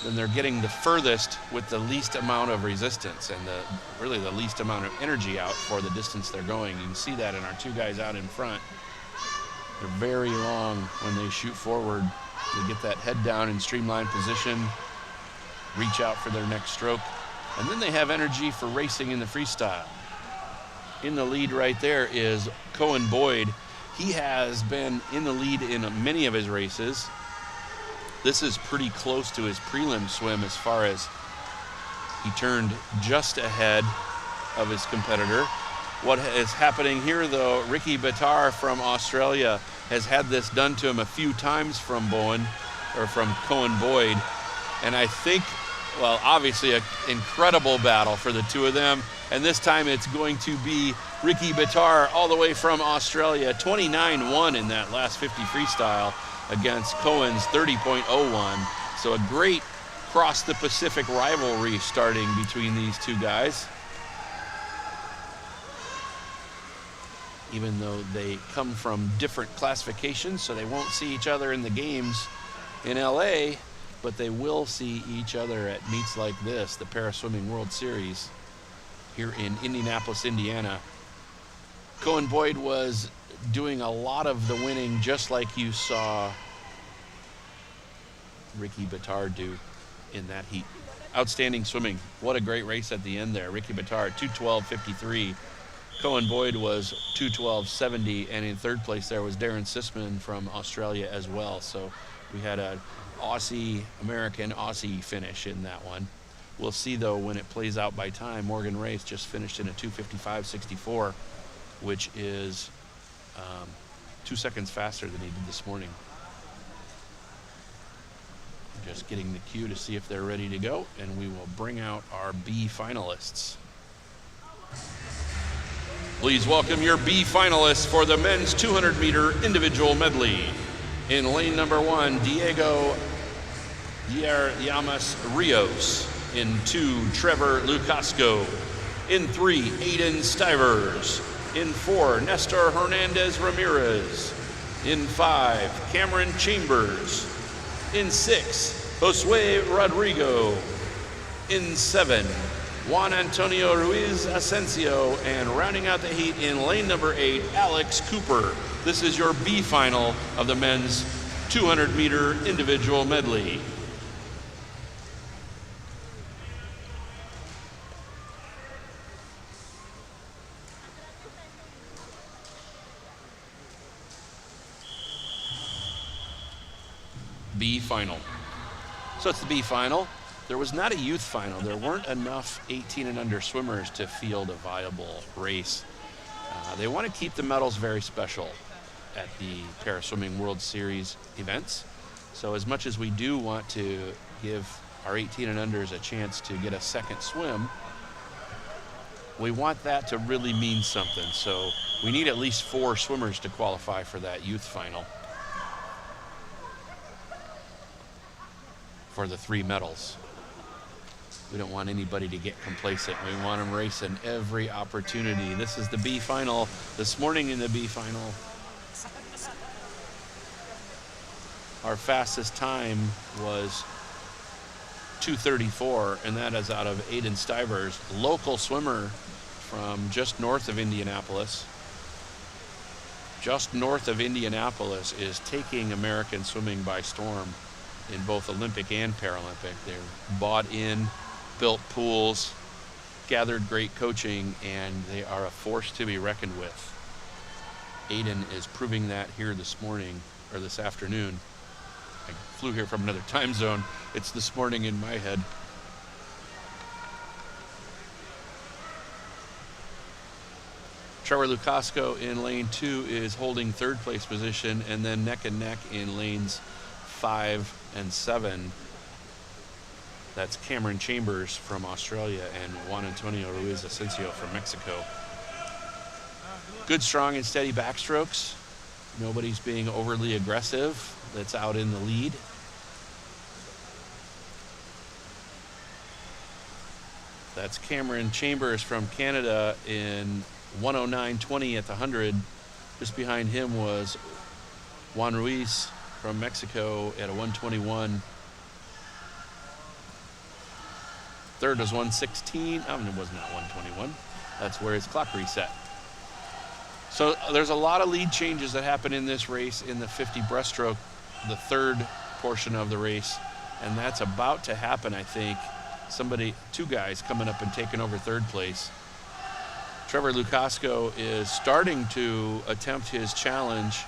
then they're getting the furthest with the least amount of resistance and really the least amount of energy out for the distance they're going. You can see that in our two guys out in front. They're very long when they shoot forward. They get that head down in streamlined position, reach out for their next stroke, and then they have energy for racing in the freestyle. In the lead right there is Cohen Boyd. He has been in the lead in many of his races. This is pretty close to his prelim swim as far as he turned just ahead of his competitor. What is happening here, though, Ricky Bitar from Australia has had this done to him a few times from Cohen Boyd. And I think, well, obviously an incredible battle for the two of them. And this time it's going to be Ricky Bitar all the way from Australia, 29-1 in that last 50 freestyle against Cohen's 30.01. So a great cross the Pacific rivalry starting between these two guys. Even though they come from different classifications, so they won't see each other in the games in LA, but they will see each other at meets like this, the Paraswimming World Series here in Indianapolis, Indiana. Cohen Boyd was doing a lot of the winning, just like you saw Ricky Bitar do in that heat. Outstanding swimming. What a great race at the end there. Ricky Bitar, 2:12.53. Cohen Boyd was 2:12.70, and in third place there was Darren Sisman from Australia as well. So we had a American Aussie finish in that one. We'll see, though, when it plays out by time. Morgan Race just finished in a 2:55.64, which is 2 seconds faster than he did this morning. Just getting the cue to see if they're ready to go, and we will bring out our B finalists. Please welcome your B finalists for the men's 200-meter individual medley. In lane number 1, Diego Llamas Rios. In 2, Trevor Lucasco. In 3, Aiden Stivers. In 4, Nestor Hernandez Ramirez. In 5, Cameron Chambers. In 6, Josue Rodrigo. In 7, Juan Antonio Ruiz Asensio. And rounding out the heat in lane number 8, Alex Cooper. This is your B final of the men's 200-meter individual medley. B final. So it's the B final. There was not a youth final. There weren't enough 18 and under swimmers to field a viable race. They want to keep the medals very special at the Paraswimming World Series events. So as much as we do want to give our 18 and unders a chance to get a second swim, we want that to really mean something. So we need at least 4 swimmers to qualify for that youth final for the 3 medals. We don't want anybody to get complacent. We want them racing every opportunity. This is the B final. This morning in the B final, our fastest time was 2:34, and that is out of Aiden Stivers, local swimmer from just north of Indianapolis. Just north of Indianapolis is taking American swimming by storm in both Olympic and Paralympic. They're bought in, built pools, gathered great coaching, and they are a force to be reckoned with. Aiden is proving that here this morning, or this afternoon. I flew here from another time zone. It's this morning in my head. Trevor Lukasco in lane 2 is holding third place position, and then neck and neck in lanes 5 and 7. That's Cameron Chambers from Australia and Juan Antonio Ruiz Asensio from Mexico. Good, strong, and steady backstrokes. Nobody's being overly aggressive that's out in the lead. That's Cameron Chambers from Canada in 109.20 at the 100. Just behind him was Juan Ruiz from Mexico at a 121. Third was 116. It was not 121. That's where his clock reset. So there's a lot of lead changes that happen in this race in the 50 breaststroke, the third portion of the race, and that's about to happen, I think. Two guys coming up and taking over third place. Trevor Lukasco is starting to attempt his challenge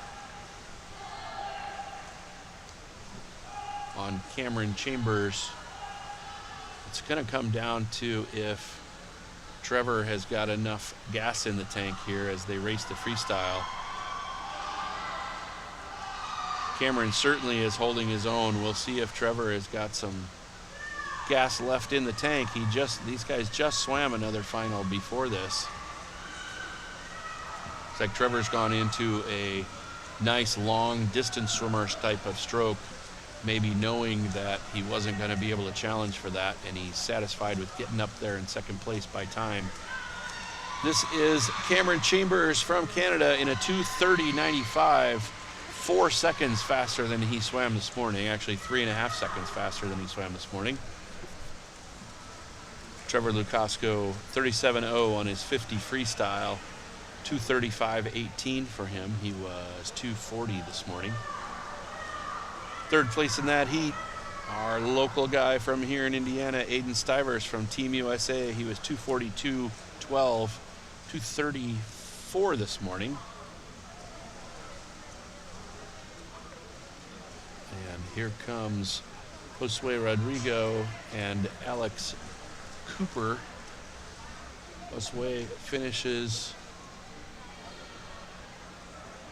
on Cameron Chambers. It's going to come down to if Trevor has got enough gas in the tank here as they race the freestyle. Cameron certainly is holding his own. We'll see if Trevor has got some gas left in the tank. These guys just swam another final before this. Looks like Trevor's gone into a nice long distance swimmer's type of stroke, maybe knowing that he wasn't going to be able to challenge for that, and he's satisfied with getting up there in second place by time. This is Cameron Chambers from Canada in a 2:30.95, 4 seconds faster than he swam this morning, actually 3.5 seconds faster than he swam this morning. Trevor Lukasco 37.0 on his 50 freestyle, 2:35.18 for him. He was 2:40 this morning. Third place in that heat, our local guy from here in Indiana, Aiden Stivers from Team USA. He was 2:42.12, 2:34 this morning. And here comes Josue Rodrigo and Alex Cooper. Josue finishes.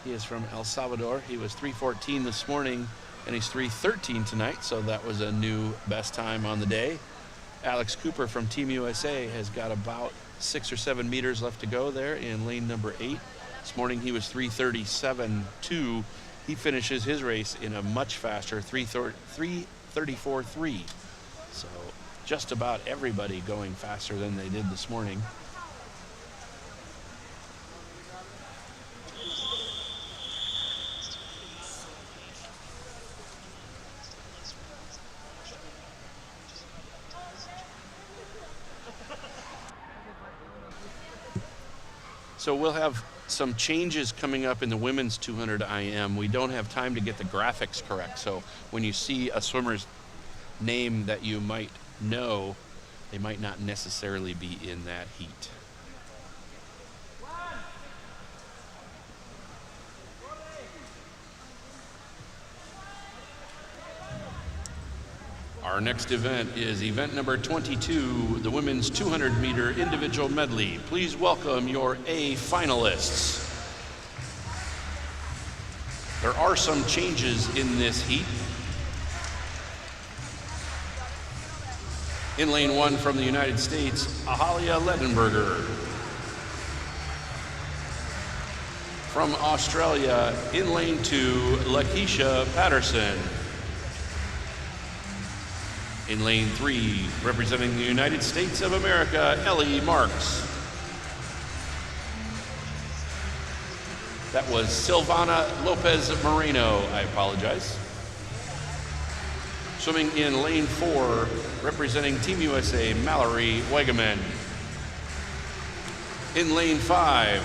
He is from El Salvador. He was 3:14 this morning, and he's 3:13 tonight, so that was a new best time on the day. Alex Cooper from Team USA has got about 6 or 7 meters left to go there in lane number 8. This morning he was 3:37.2. He finishes his race in a much faster 3:34.3. So just about everybody going faster than they did this morning. So we'll have some changes coming up in the women's 200 IM. We don't have time to get the graphics correct. So when you see a swimmer's name that you might know, they might not necessarily be in that heat. Our next event is event number 22, the women's 200-meter individual medley. Please welcome your A finalists. There are some changes in this heat. In lane 1 from the United States, Ahalia Ledenberger. From Australia, in lane 2, Lakeisha Patterson. In lane 3, representing the United States of America, Ellie Marks. That was Silvana Lopez Moreno, I apologize. Swimming in lane 4, representing Team USA, Mallory Wegeman. In lane 5,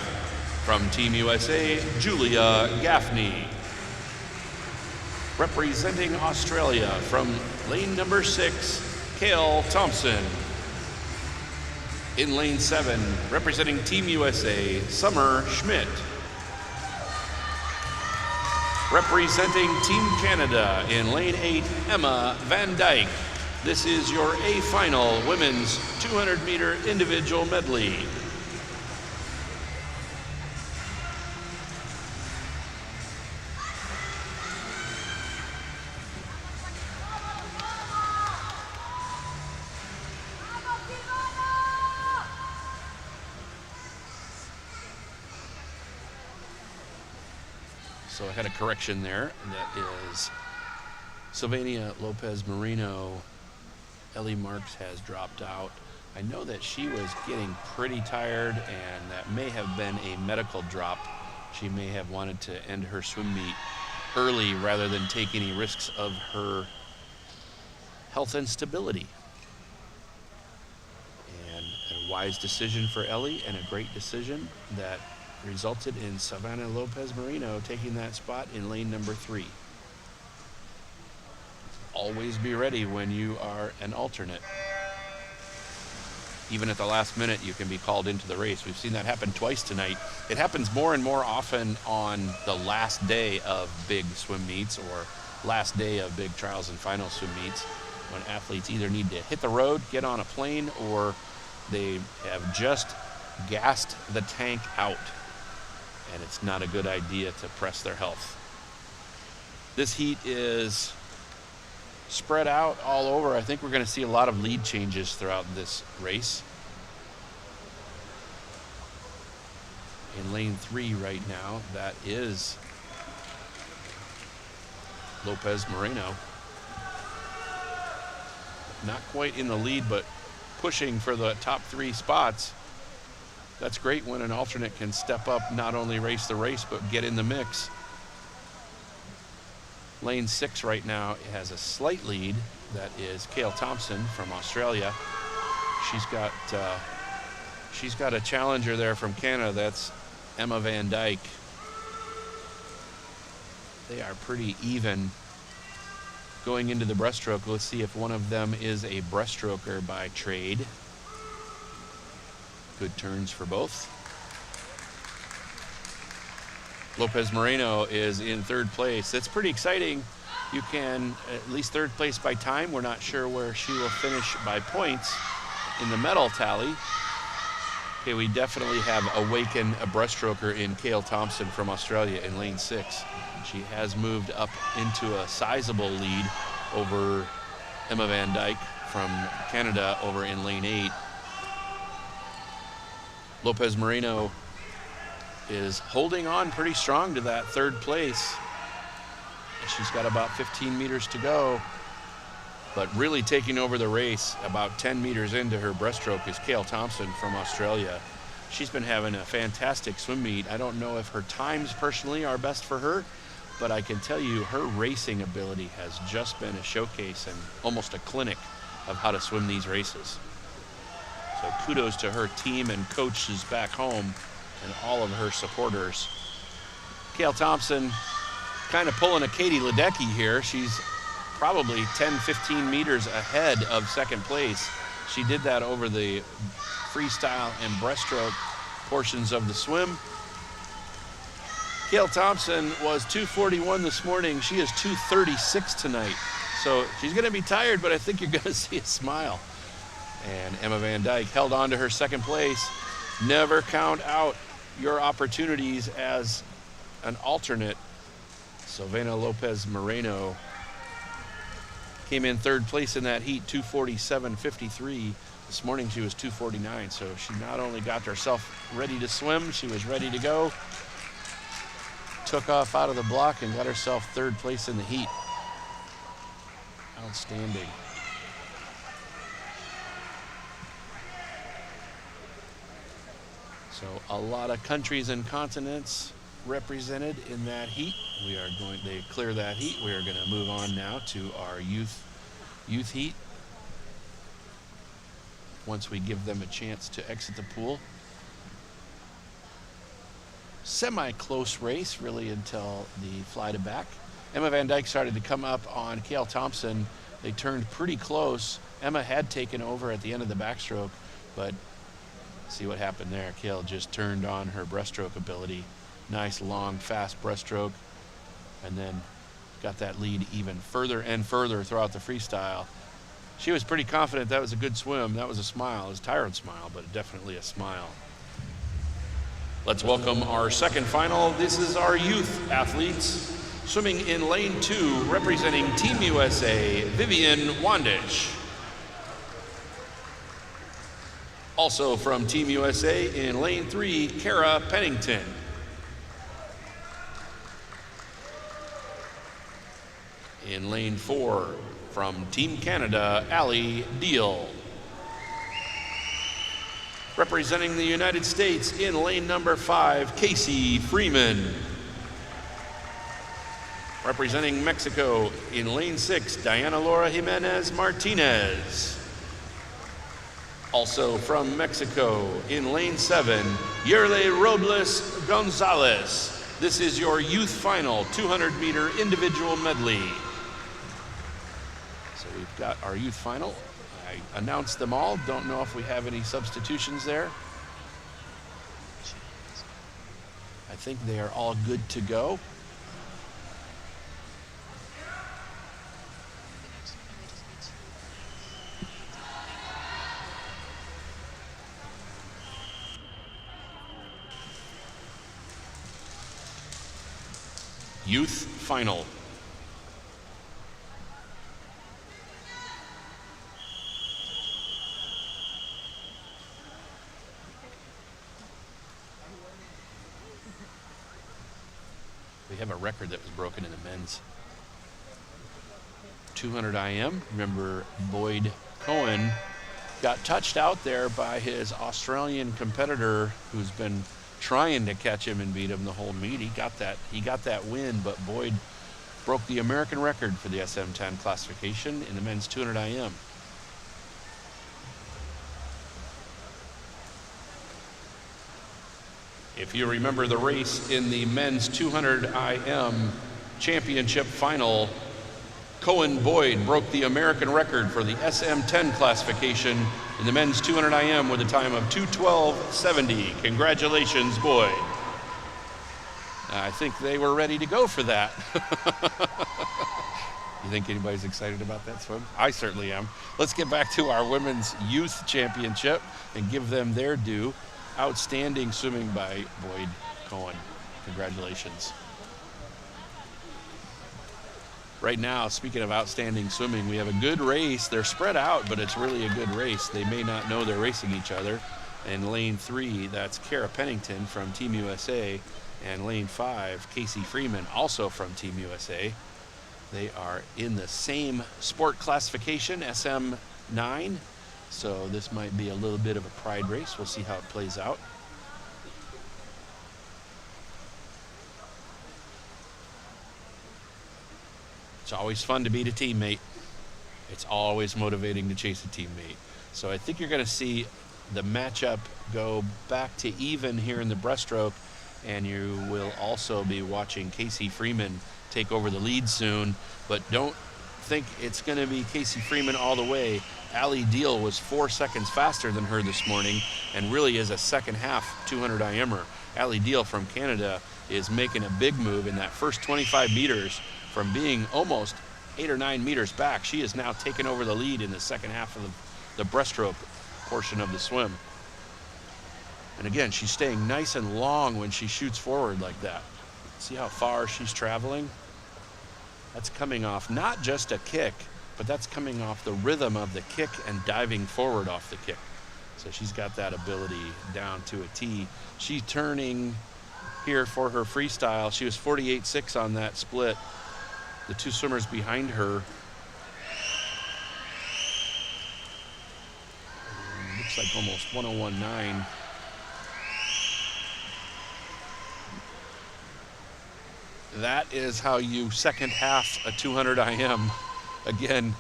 from Team USA, Julia Gaffney. Representing Australia from lane number 6, Kale Thompson. In lane 7, representing Team USA, Summer Schmidt. Representing Team Canada in lane 8, Emma Van Dyke. This is your A final women's 200-meter individual medley. So I had a correction there. That is Sylvania Lopez-Marino. Ellie Marks has dropped out. I know that she was getting pretty tired, and that may have been a medical drop. She may have wanted to end her swim meet early rather than take any risks of her health and stability. And a wise decision for Ellie, and a great decision that resulted in Savannah Lopez-Marino taking that spot in lane number 3. Always be ready when you are an alternate. Even at the last minute, you can be called into the race. We've seen that happen twice tonight. It happens more and more often on the last day of big swim meets or last day of big trials and final swim meets, when athletes either need to hit the road, get on a plane, or they have just gassed the tank out, and it's not a good idea to press their health. This heat is spread out all over. I think we're going to see a lot of lead changes throughout this race. In lane 3 right now, that is Lopez-Marino. Not quite in the lead, but pushing for the top 3 spots. That's great when an alternate can step up, not only race the race, but get in the mix. Lane 6 right now has a slight lead. That is Cale Thompson from Australia. She's got a challenger there from Canada. That's Emma Van Dyke. They are pretty even going into the breaststroke. Let's see if one of them is a breaststroker by trade. Good turns for both. Lopez-Marino is in 3rd place. That's pretty exciting. You can at least 3rd place by time. We're not sure where she will finish by points in the medal tally. Okay, we definitely have awakened a breaststroker in Cale Thompson from Australia in lane 6. She has moved up into a sizable lead over Emma Van Dyke from Canada over in lane 8. Lopez-Marino is holding on pretty strong to that 3rd place. She's got about 15 meters to go, but really taking over the race about 10 meters into her breaststroke is Cale Thompson from Australia. She's been having a fantastic swim meet. I don't know if her times personally are best for her, but I can tell you her racing ability has just been a showcase and almost a clinic of how to swim these races. So kudos to her team and coaches back home and all of her supporters. Cale Thompson kind of pulling a Katie Ledecky here. She's probably 10-15 meters ahead of 2nd place. She did that over the freestyle and breaststroke portions of the swim. Cale Thompson was 2:41 this morning. She is 2:36 tonight. So she's going to be tired, but I think you're going to see a smile. And Emma Van Dyke held on to her 2nd place. Never count out your opportunities as an alternate. Savannah Lopez-Marino came in 3rd place in that heat, 2:47.53. This morning she was 2:49, so she not only got herself ready to swim, she was ready to go. Took off out of the block and got herself 3rd place in the heat. Outstanding. So a lot of countries and continents represented in that heat. They clear that heat. We are going to move on now to our youth heat. Once we give them a chance to exit the pool. Semi-close race really until the fly to back. Emma Van Dyke started to come up on Cale Thompson. They turned pretty close. Emma had taken over at the end of the backstroke, but see what happened there. Cale just turned on her breaststroke ability. Nice, long, fast breaststroke. and then got that lead even further and further throughout the freestyle. She was pretty confident that was a good swim. That was a smile. It was a tired smile, but definitely a smile. Let's welcome our second final. This is our youth athletes. Swimming in lane 2, representing Team USA, Vivian Wandish. Also from Team USA in lane 3, Kara Pennington. In lane 4, from Team Canada, Ali Deal. Representing the United States in lane number 5, Casey Freeman. Representing Mexico in lane 6, Diana Laura Jimenez Martinez. Also from Mexico in lane 7, Yerle Robles Gonzalez. This is your youth final 200-meter individual medley. So we've got our youth final. I announced them all. Don't know if we have any substitutions there. I think they are all good to go. Youth final. We have a record that was broken in the men's 200 IM. Remember, Boyd Cohen got touched out there by his Australian competitor who's been trying to catch him and beat him the whole meet. He got that win, but Boyd broke the American record for the SM10 classification in the men's 200 IM. If you remember the race in the men's 200 IM championship final, Cohen Boyd broke the American record for the SM10 classification in the men's 200 IM with a time of 2:12.70. Congratulations, Boyd. I think they were ready to go for that. You think anybody's excited about that swim? I certainly am. Let's get back to our women's youth championship and give them their due. Outstanding swimming by Boyd Cohen. Congratulations. Right now, speaking of outstanding swimming, we have a good race. They're spread out, but it's really a good race. They may not know they're racing each other. In lane 3, that's Kara Pennington from Team USA. And lane 5, Casey Freeman, also from Team USA. They are in the same sport classification, SM9. So this might be a little bit of a pride race. We'll see how it plays out. It's always fun to beat a teammate. It's always motivating to chase a teammate. So I think you're going to see the matchup go back to even here in the breaststroke, and you will also be watching Casey Freeman take over the lead soon. But don't think it's going to be Casey Freeman all the way. Ali Deal was 4 seconds faster than her this morning and really is a second half 200 IMer. Ali Deal from Canada is making a big move in that first 25 meters. From being almost 8 or 9 meters back, she is now taking over the lead in the second half of the breaststroke portion of the swim. And again, she's staying nice and long when she shoots forward like that. See how far she's traveling? That's coming off not just a kick, but that's coming off the rhythm of the kick and diving forward off the kick. So she's got that ability down to a T. She's turning here for her freestyle. She was 48.6 on that split. The two swimmers behind her, looks like almost 101.9. That is how you second half a 200 IM. Again,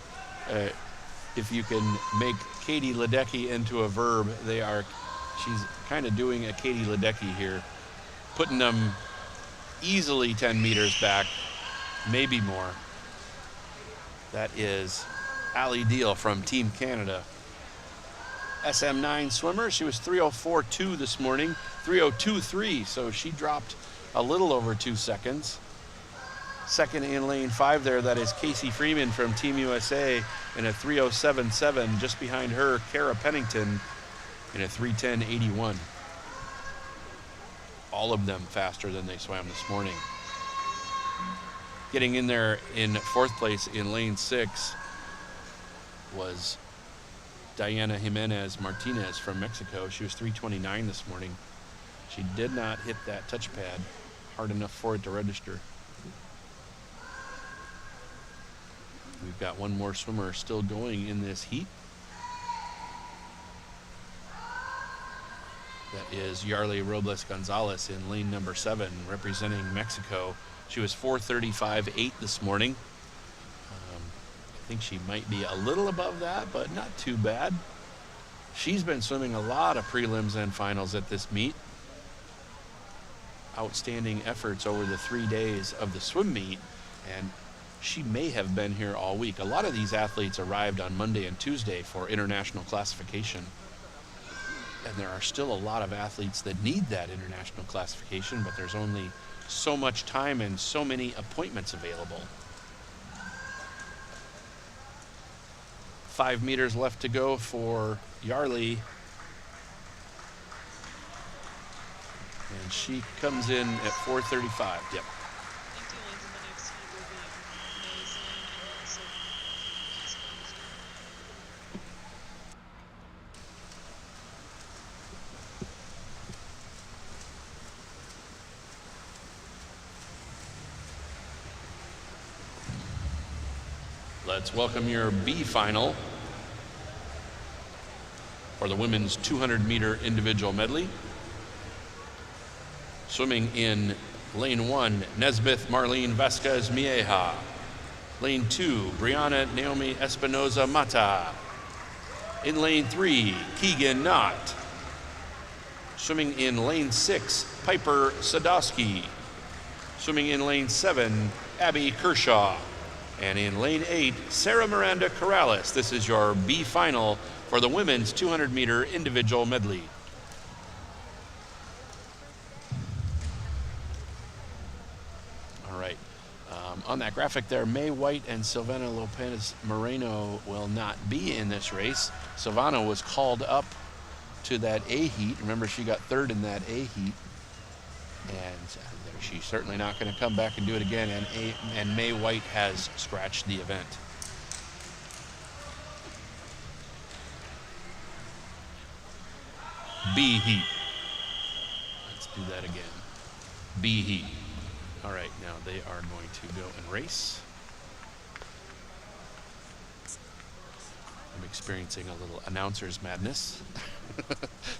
if you can make Katie Ledecky into a verb, she's kind of doing a Katie Ledecky here, putting them easily 10 meters back, maybe more. That is Ali Deal from Team Canada. SM9 swimmer, she was 3:04.2 this morning, 3:02.3, so she dropped a little over 2 seconds. Second in lane 5 there, that is Casey Freeman from Team USA in a 3:07.7. Just behind her, Kara Pennington in a 3:10.81. All of them faster than they swam this morning. Getting in there in fourth place in lane 6 was Diana Jimenez Martinez from Mexico. She was 3:29 this morning. She did not hit that touchpad hard enough for it to register. We've got one more swimmer still going in this heat. That is Yarley Robles Gonzalez in lane number 7, representing Mexico. She was 4:35.8 this morning. I think she might be a little above that, but not too bad. She's been swimming a lot of prelims and finals at this meet. Outstanding efforts over the 3 days of the swim meet, and she may have been here all week. A lot of these athletes arrived on Monday and Tuesday for international classification. And there are still a lot of athletes that need that international classification, but there's only so much time and so many appointments available. 5 meters left to go for Yarley. And she comes in at 4:35. Yep. Let's welcome your B final for the women's 200-meter individual medley. Swimming in lane 1, Nesbeth Marlene Vasquez Mieja. Lane 2, Brianna Naomi Espinoza Mata. In lane 3, Keegan Knott. Swimming in lane 6, Piper Sadowski. Swimming in lane 7, Abby Kershaw. And in lane 8, Sarah Miranda Corrales. This is your B final for the women's 200-meter individual medley. All right. On that graphic there, May White and Silvana Lopez Moreno will not be in this race. Silvana was called up to that A heat. Remember, she got third in that A heat. And she's certainly not going to come back and do it again. And May White has scratched the event. B heat. Let's do that again. B heat. All right, now they are going to go and race. I'm experiencing a little announcer's madness.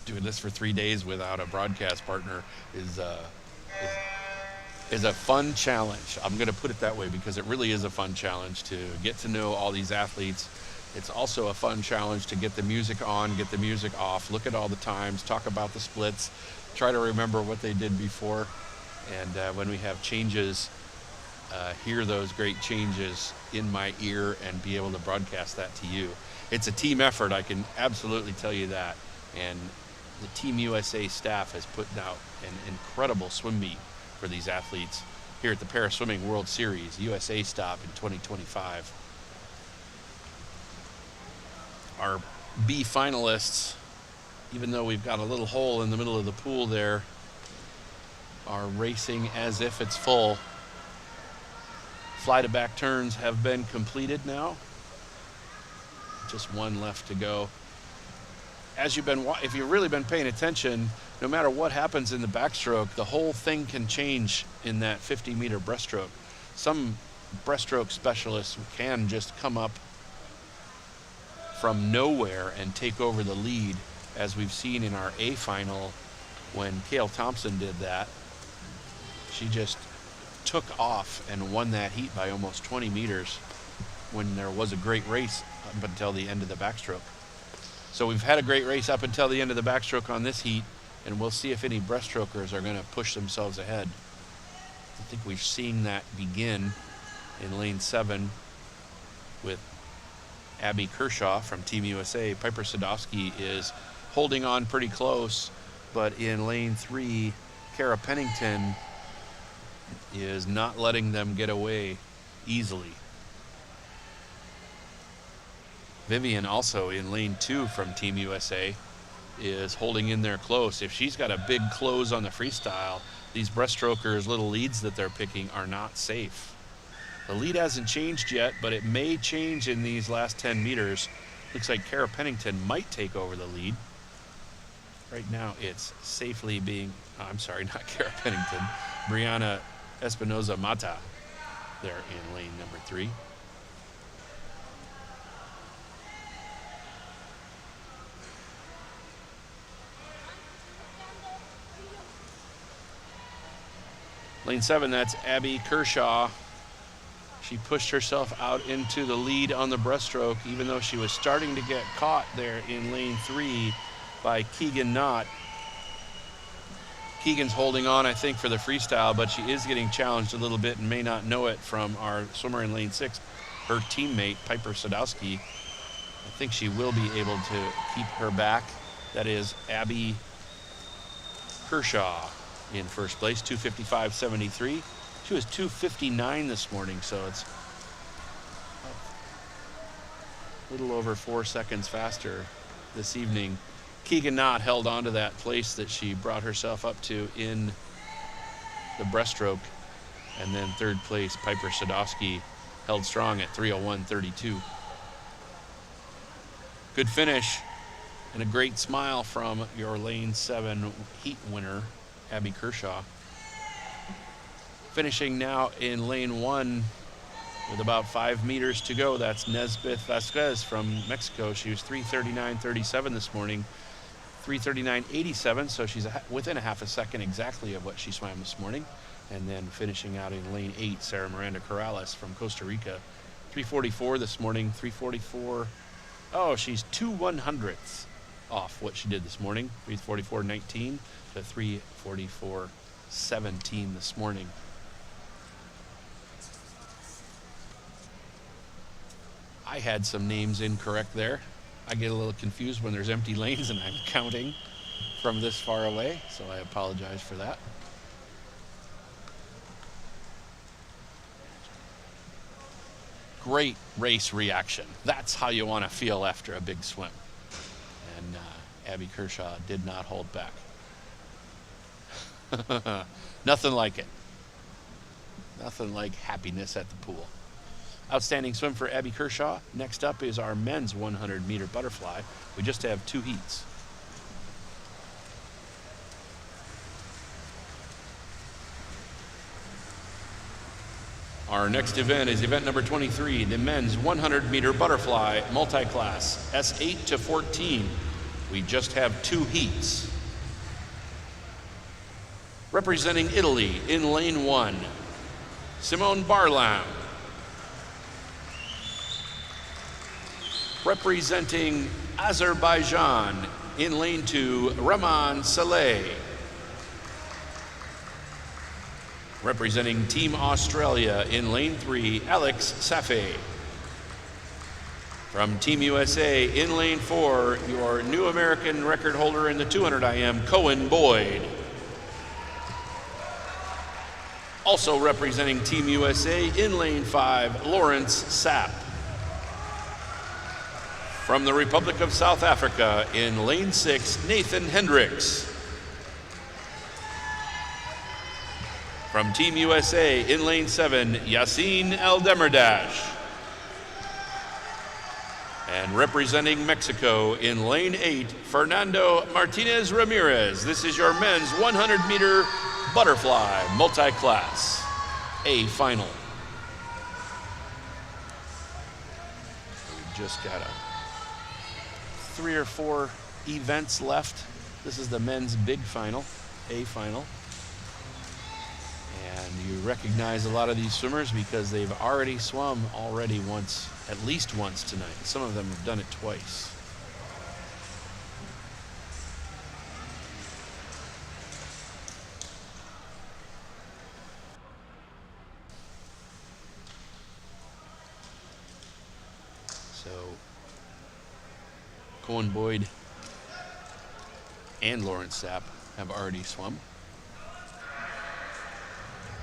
Doing this for 3 days without a broadcast partner is a fun challenge. I'm going to put it that way because it really is a fun challenge to get to know all these athletes. It's also a fun challenge to get the music on, get the music off, look at all the times, talk about the splits, try to remember what they did before. And when we have changes, hear those great changes in my ear and be able to broadcast that to you. It's a team effort, I can absolutely tell you that. And the Team USA staff has put out an incredible swim meet for these athletes here at the Para Swimming World Series, USA stop in 2025. Our B finalists, even though we've got a little hole in the middle of the pool there, are racing as if it's full. Fly to back turns have been completed now. Just one left to go. As if you've really been paying attention, no matter what happens in the backstroke, the whole thing can change in that 50-meter breaststroke. Some breaststroke specialists can just come up from nowhere and take over the lead, as we've seen in our A final when Cale Thompson did that. She just took off and won that heat by almost 20 meters when there was a great race up until the end of the backstroke. So we've had a great race up until the end of the backstroke on this heat, and we'll see if any breaststrokers are going to push themselves ahead. I think we're seeing that begin in lane 7 with Abby Kershaw from Team USA. Piper Sadowski is holding on pretty close, but in lane 3, Kara Pennington is not letting them get away easily. Vivian, also in lane 2 from Team USA, is holding in there close. If she's got a big close on the freestyle, these breaststrokers' little leads that they're picking are not safe. The lead hasn't changed yet, but it may change in these last 10 meters. Looks like Kara Pennington might take over the lead. Right now it's safely being, I'm sorry, not Kara Pennington, Brianna Espinoza Mata there in lane number 3. Lane 7, that's Abby Kershaw. She pushed herself out into the lead on the breaststroke, even though she was starting to get caught there in lane 3 by Keegan Knott. Keegan's holding on, I think, for the freestyle, but she is getting challenged a little bit and may not know it from our swimmer in lane 6, her teammate, Piper Sadowski. I think she will be able to keep her back. That is Abby Kershaw in first place, 2:55.73. She was 2:59 this morning, so it's a little over 4 seconds faster this evening. Keegan Knott held on to that place that she brought herself up to in the breaststroke. And then third place, Piper Sadowski, held strong at 3:01.32. Good finish and a great smile from your lane 7 heat winner, Abby Kershaw. Finishing now in lane 1 with about 5 meters to go. That's Nesbeth Vasquez from Mexico. She was 3:39.37 this morning, 3:39.87, so she's within a half a second exactly of what she swam this morning. And then finishing out in lane 8, Sarah Miranda Corrales from Costa Rica, 3:44 this morning, 3:44. Oh, she's 2/100ths off what she did this morning, 3:44.19 to 3:44.17 this morning. I had some names incorrect there. I get a little confused when there's empty lanes and I'm counting from this far away, so I apologize for that. Great race reaction. That's how you want to feel after a big swim. And Abby Kershaw did not hold back. Nothing like it. Nothing like happiness at the pool. Outstanding swim for Abby Kershaw. Next up is our men's 100-meter butterfly. We just have 2 heats. Our next event is event number 23, the men's 100-meter butterfly multi-class, S8 to 14. We just have 2 heats. Representing Italy in lane 1, Simone Barlam. Representing Azerbaijan in lane 2, Rahman Saleh. Representing Team Australia in lane 3, Alex Safi. From Team USA in lane 4, your new American record holder in the 200 IM, Cohen Boyd. Also representing Team USA in lane 5, Lawrence Sapp. From the Republic of South Africa in lane 6, Nathan Hendricks. From Team USA in lane 7, Yassine El Demirdash. And representing Mexico in lane 8, Fernando Martinez Ramirez. This is your men's 100-meter butterfly multi-class A final. We just got 3 or 4 events left. This is the men's big final, A final. And you recognize a lot of these swimmers because they've already swum once, at least once tonight. Some of them have done it twice. So Cohen Boyd and Lawrence Sapp have already swum.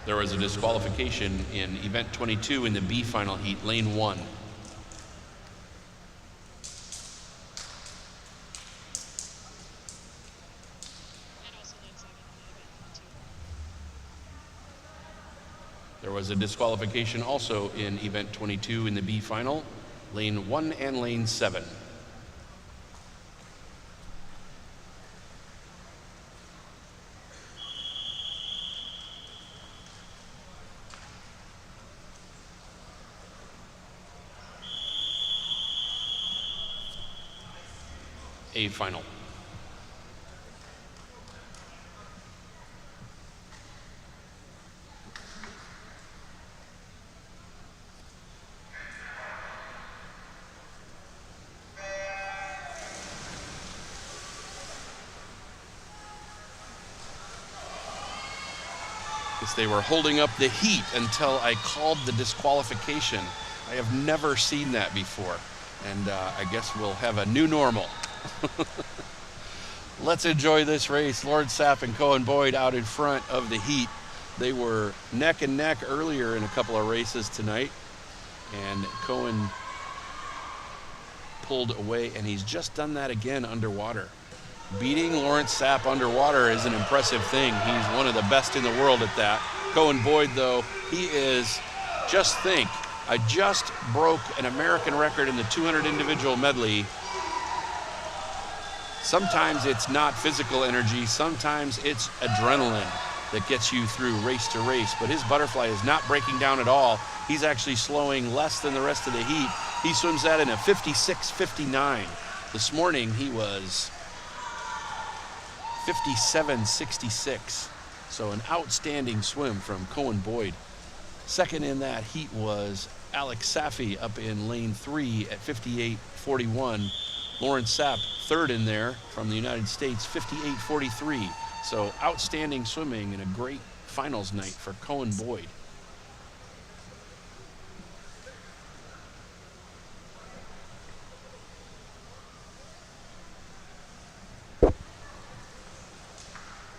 There was a disqualification in event 22 in the B final heat, lane 1. There was a disqualification also in event 22 in the B final, lane 1 and lane 7. A final. They were holding up the heat until I called the disqualification. I have never seen that before, and I guess we'll have a new normal. Let's enjoy this race. Lawrence Sapp and Cohen Boyd out in front of the heat. They were neck and neck earlier in a couple of races tonight, and Cohen pulled away, and he's just done that again underwater. Beating Lawrence Sapp underwater is an impressive thing. He's one of the best in the world at that. Cohen Boyd, though, he is, just think, I just broke an American record in the 200 individual medley. Sometimes it's not physical energy, sometimes it's adrenaline that gets you through race to race, but his butterfly is not breaking down at all. He's actually slowing less than the rest of the heat. He swims that in a 56.59. This morning he was 57.66. So an outstanding swim from Cohen Boyd. Second in that heat was Alex Safi up in lane 3 at 58.41. Lawrence Sapp third in there from the United States, 58.43. So outstanding swimming and a great finals night for Cohen Boyd.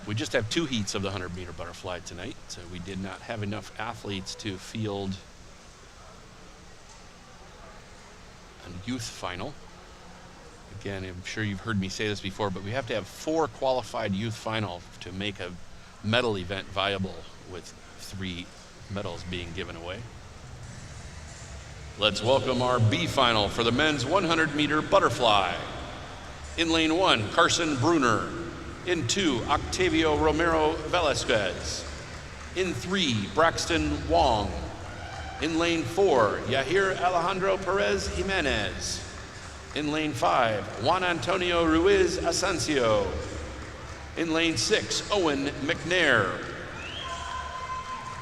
We just have 2 heats of the 100-meter butterfly tonight, so we did not have enough athletes to field a youth final. Again, I'm sure you've heard me say this before, but we have to have 4 qualified youth finals to make a medal event viable, with 3 medals being given away. Let's welcome our B final for the men's 100-meter butterfly. In lane 1, Carson Bruner. In 2, Octavio Romero Velasquez. In 3, Braxton Wong. In lane 4, Yahir Alejandro Perez Jimenez. In lane 5, Juan Antonio Ruiz Asensio. In lane 6, Owen McNair.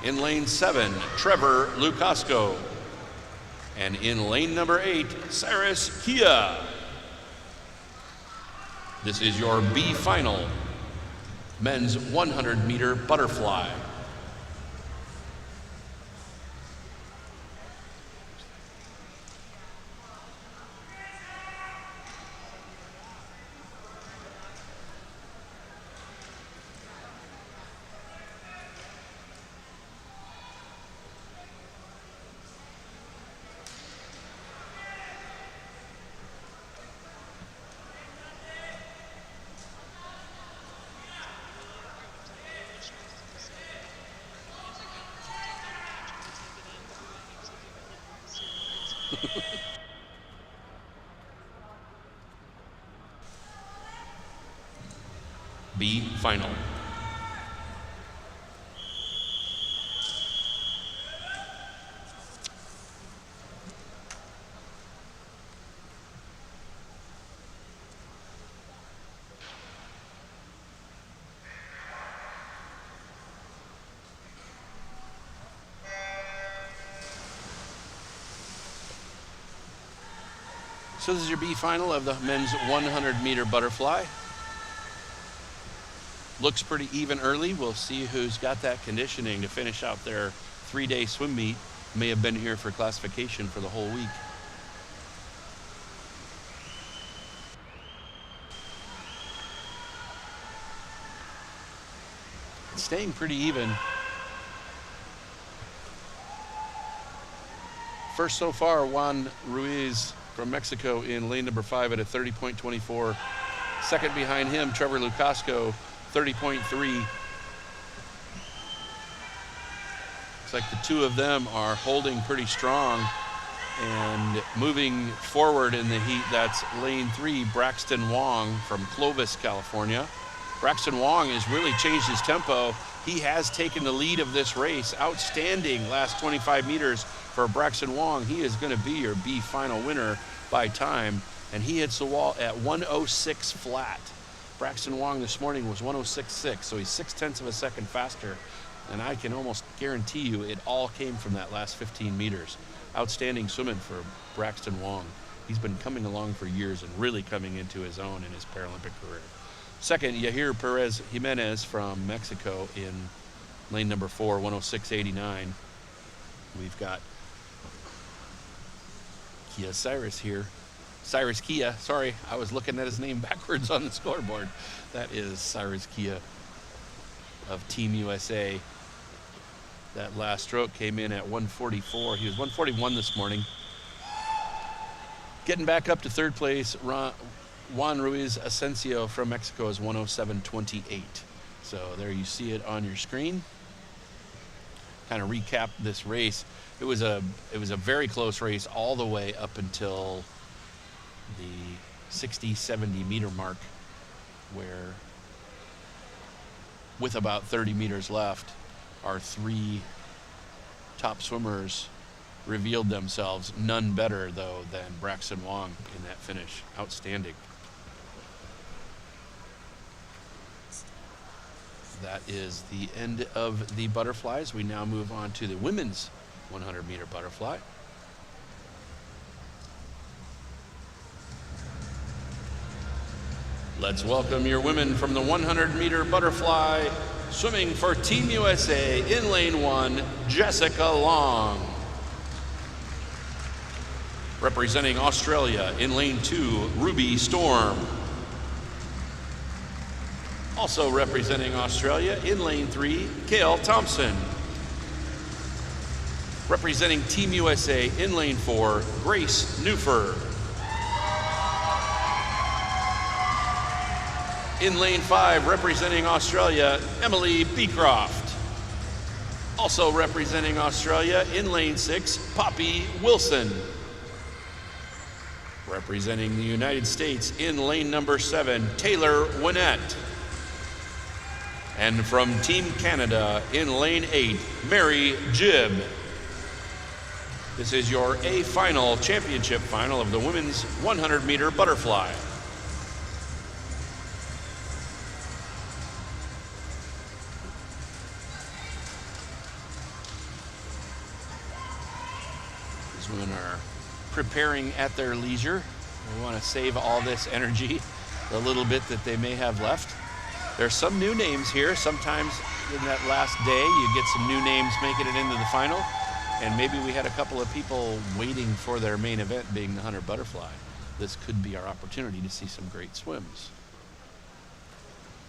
In lane 7, Trevor Lucasco. And in lane number 8, Saris Kia. This is your B final, men's 100-meter butterfly. B final. So this is your B final of the men's 100-meter butterfly. Looks pretty even early. We'll see who's got that conditioning to finish out their 3-day swim meet. May have been here for classification for the whole week. It's staying pretty even. First so far, Juan Ruiz from Mexico in lane number 5 at a 30.24. Second behind him, Trevor Lucasco, 30.3. Looks like the two of them are holding pretty strong and moving forward in the heat. That's lane 3, Braxton Wong from Clovis, California. Braxton Wong has really changed his tempo. He has taken the lead of this race. Outstanding last 25 meters for Braxton Wong. He is going to be your B final winner by time, and he hits the wall at 106 flat. Braxton Wong this morning was 106.6, so he's 0.6 of a second faster, and I can almost guarantee you it all came from that last 15 meters. Outstanding swimming for Braxton Wong. He's been coming along for years and really coming into his own in his Paralympic career. Second, Yair Perez Jimenez from Mexico in lane number 4, 106.89. We've got Kia Cyrus here. Cyrus Kia, sorry, I was looking at his name backwards on the scoreboard. That is Cyrus Kia of Team USA. That last stroke came in at 144. He was 141 this morning. Getting back up to third place, Juan Ruiz Asensio from Mexico is 107.28. So there you see it on your screen. Kind of recap this race. It was a very close race all the way up until the 60-70 meter mark, where with about 30 meters left, our three top swimmers revealed themselves. None better, though, than Braxton Wong in that finish. Outstanding. That is the end of the butterflies. We now move on to the women's 100-meter butterfly. Let's welcome your women from the 100-meter butterfly. Swimming for Team USA in lane 1, Jessica Long. Representing Australia in lane 2, Ruby Storm. Also representing Australia in lane 3, Kale Thompson. Representing Team USA in lane 4, Grace Newfer. In lane 5, representing Australia, Emily Beecroft. Also representing Australia in lane 6, Poppy Wilson. Representing the United States in lane number 7, Taylor Winnett. And from Team Canada in lane 8, Mary Jibb. This is your A final, championship final of the women's 100-meter butterfly. These women are preparing at their leisure. We want to save all this energy, the little bit that they may have left. There's some new names here. Sometimes in that last day, you get some new names making it into the final. And maybe we had a couple of people waiting for their main event being the 100 butterfly. This could be our opportunity to see some great swims.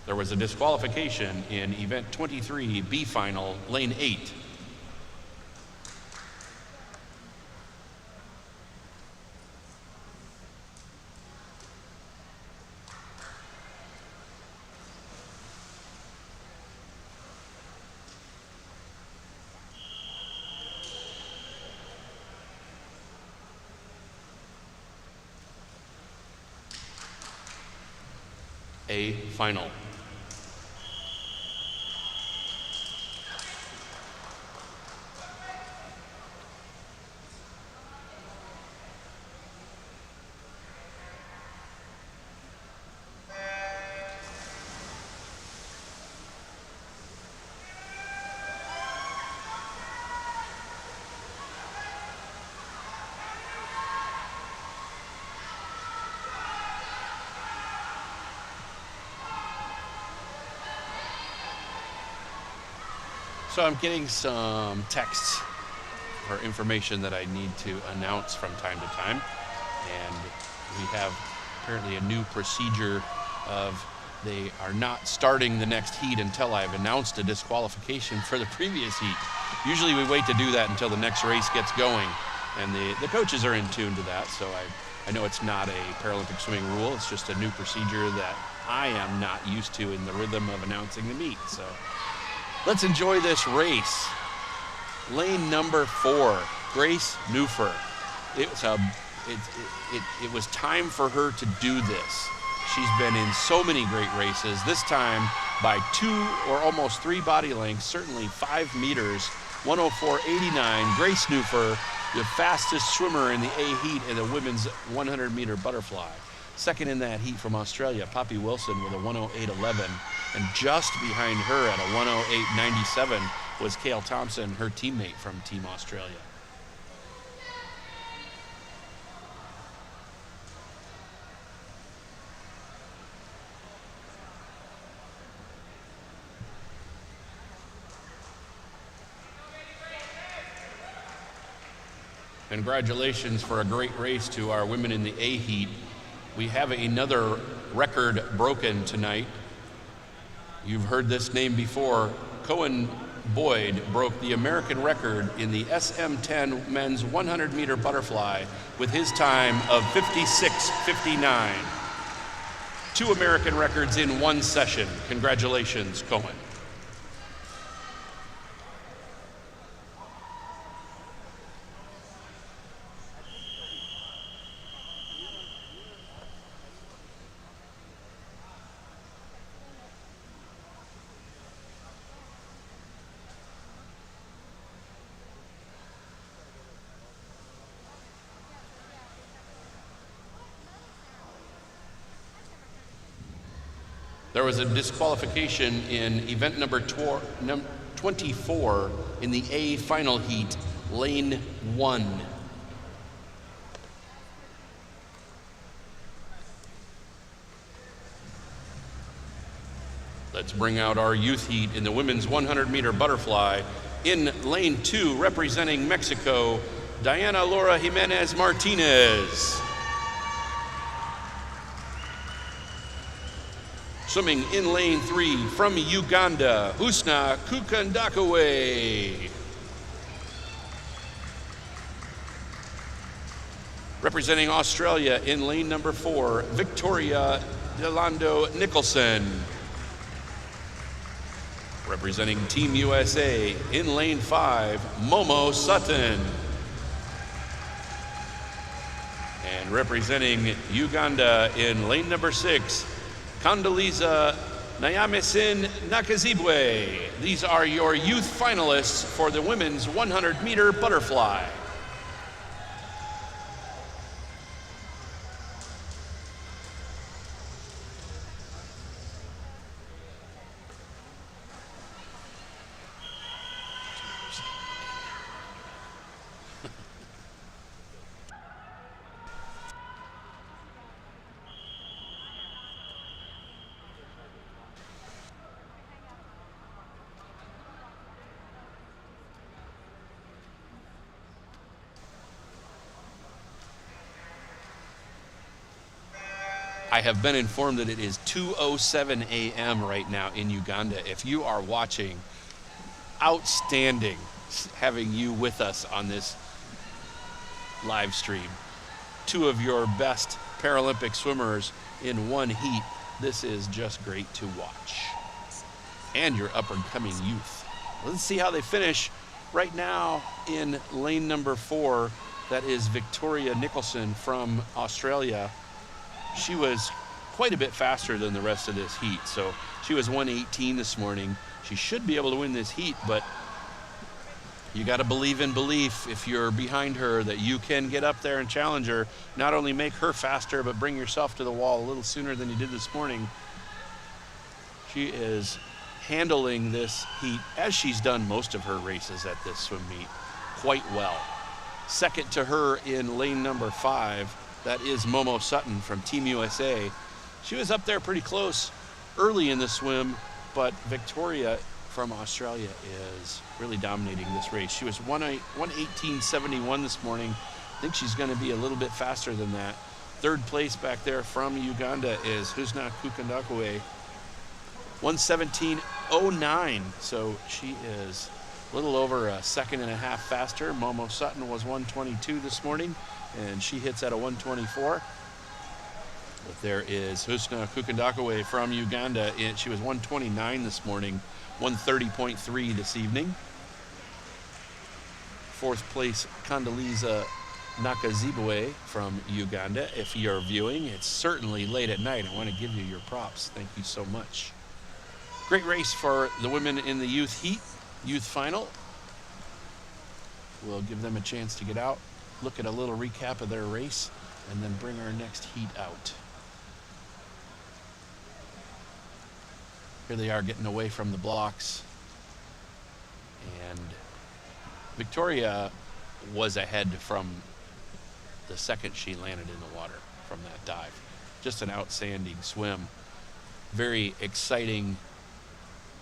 There was a disqualification in event 23, B final, lane 8. A final. So I'm getting some texts or information that I need to announce from time to time. And we have apparently a new procedure of they are not starting the next heat until I've announced a disqualification for the previous heat. Usually we wait to do that until the next race gets going. And the coaches are in tune to that, so I know it's not a Paralympic swimming rule. It's just a new procedure that I am not used to in the rhythm of announcing the meet. So let's enjoy this race. Lane number 4, Grace Newfer. It was time for her to do this. She's been in so many great races, this time by 2 or almost 3 body lengths, certainly 5 meters, 104.89. Grace Newfer, the fastest swimmer in the A heat in the women's 100-meter butterfly. Second in that heat from Australia, Poppy Wilson with a 108.11. And just behind her at a 108.97 was Cale Thompson, her teammate from Team Australia. Congratulations for a great race to our women in the A heat. We have another record broken tonight. You've heard this name before. Cohen Boyd broke the American record in the SM10 men's 100-meter butterfly with his time of 56.59. 2 American records in one session. Congratulations, Cohen. There was a disqualification in event number 24 in the A final heat, lane 1. Let's bring out our youth heat in the women's 100-meter butterfly. In lane 2, representing Mexico, Diana Laura Jimenez Martinez. Swimming in lane 3 from Uganda, Husna Kukandakawe. Representing Australia in lane number 4, Victoria Delando Nicholson. Representing Team USA in lane 5, Momo Sutton. And representing Uganda in lane number 6, Condoleezza Nyamesin Nakazibwe. These are your youth finalists for the women's 100-meter butterfly. I have been informed that it is 2:07 a.m. right now in Uganda. If you are watching, outstanding having you with us on this live stream. 2 of your best Paralympic swimmers in one heat. This is just great to watch. And your up-and-coming youth. Let's see how they finish right now in lane number 4. That is Victoria Nicholson from Australia. She was quite a bit faster than the rest of this heat. So she was 1:18 this morning. She should be able to win this heat, but you got to believe in belief if you're behind her that you can get up there and challenge her. Not only make her faster, but bring yourself to the wall a little sooner than you did this morning. She is handling this heat, as she's done most of her races at this swim meet, quite well. Second to her in lane number 5, that is Momo Sutton from Team USA. She was up there pretty close early in the swim, but Victoria from Australia is really dominating this race. She was 1:18.71 this morning. I think she's going to be a little bit faster than that. Third place back there from Uganda is Husna Kukandakawe, 1:17.09. So she is A little over a second and a half faster. Momo Sutton was 122 this morning, and she hits at a 124. But there is Husna Kukandakawe from Uganda. She was 129 this morning, 130.3 this evening. Fourth place, Condoleezza Nakazibwe from Uganda. If you're viewing, it's certainly late at night. I want to give you your props. Thank you so much. Great race for the women in the youth heat, youth final. We'll give them a chance to get out, look at a little recap of their race, and then bring our next heat out. Here they are getting away from the blocks. And Victoria was ahead from the second she landed in the water from that dive. Just an outstanding swim. Very exciting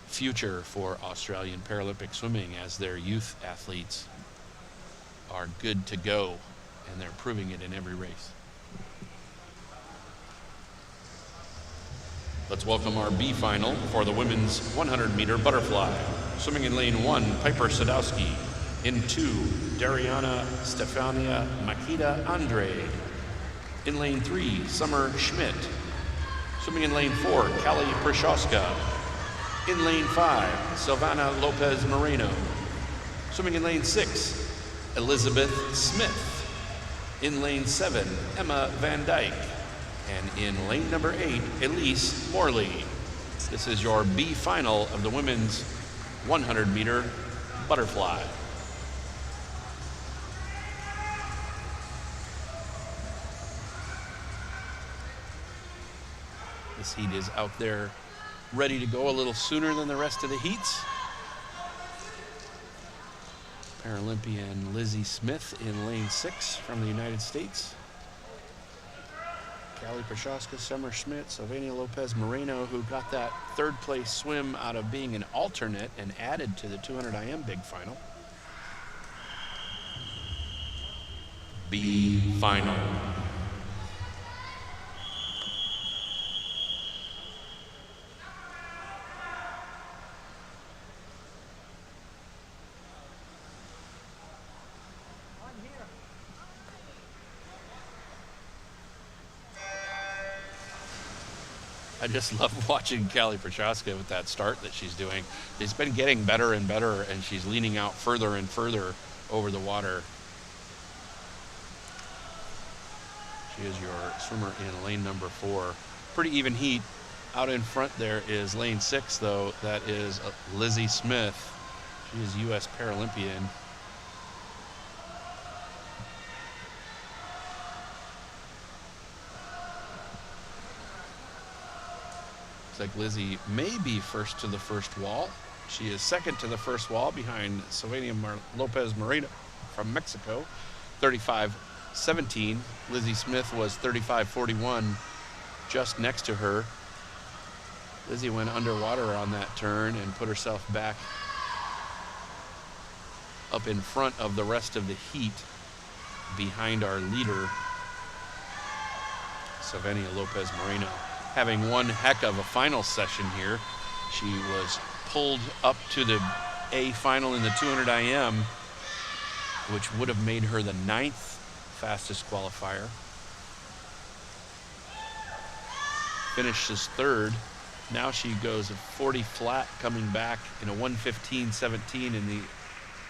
future for Australian Paralympic swimming as their youth athletes are good to go, and they're proving it in every race. Let's welcome our B final for the women's 100-meter butterfly. Swimming in lane 1, Piper Sadowski. In 2, Dariana Stefania Makita Andrade. In lane 3, Summer Schmidt. Swimming in lane 4, Callie Pershoska. In lane 5, Silvana Lopez Moreno. Swimming in lane 6, Elizabeth Smith. In lane 7, Emma Van Dyke. And in lane number 8, Elise Morley. This is your B final of the women's 100-meter butterfly. This heat is out there ready to go a little sooner than the rest of the heats. Paralympian Lizzie Smith in lane 6 from the United States. Callie Pershoska, Summer Schmidt, Sylvania Lopez Moreno, who got that third place swim out of being an alternate and added to the 200 IM big final. B final. I just love watching Callie Pershoska with that start that she's doing. She's been getting better and better, and she's leaning out further and further over the water. She is your swimmer in lane number 4. Pretty even heat. Out in front there is lane 6, though. That is Lizzie Smith. She is U.S. Paralympian. Like Lizzie may be first to the first wall. She is second to the first wall behind Sylvania Lopez Moreno from Mexico, 35.17. Lizzie Smith was 35.41 just next to her. Lizzie went underwater on that turn and put herself back up in front of the rest of the heat behind our leader, Sylvania Lopez Moreno. Having one heck of a final session here. She was pulled up to the A final in the 200 IM, which would have made her the 9th fastest qualifier. Finishes 3rd. Now she goes a 40 flat coming back in a 1:15.17 in the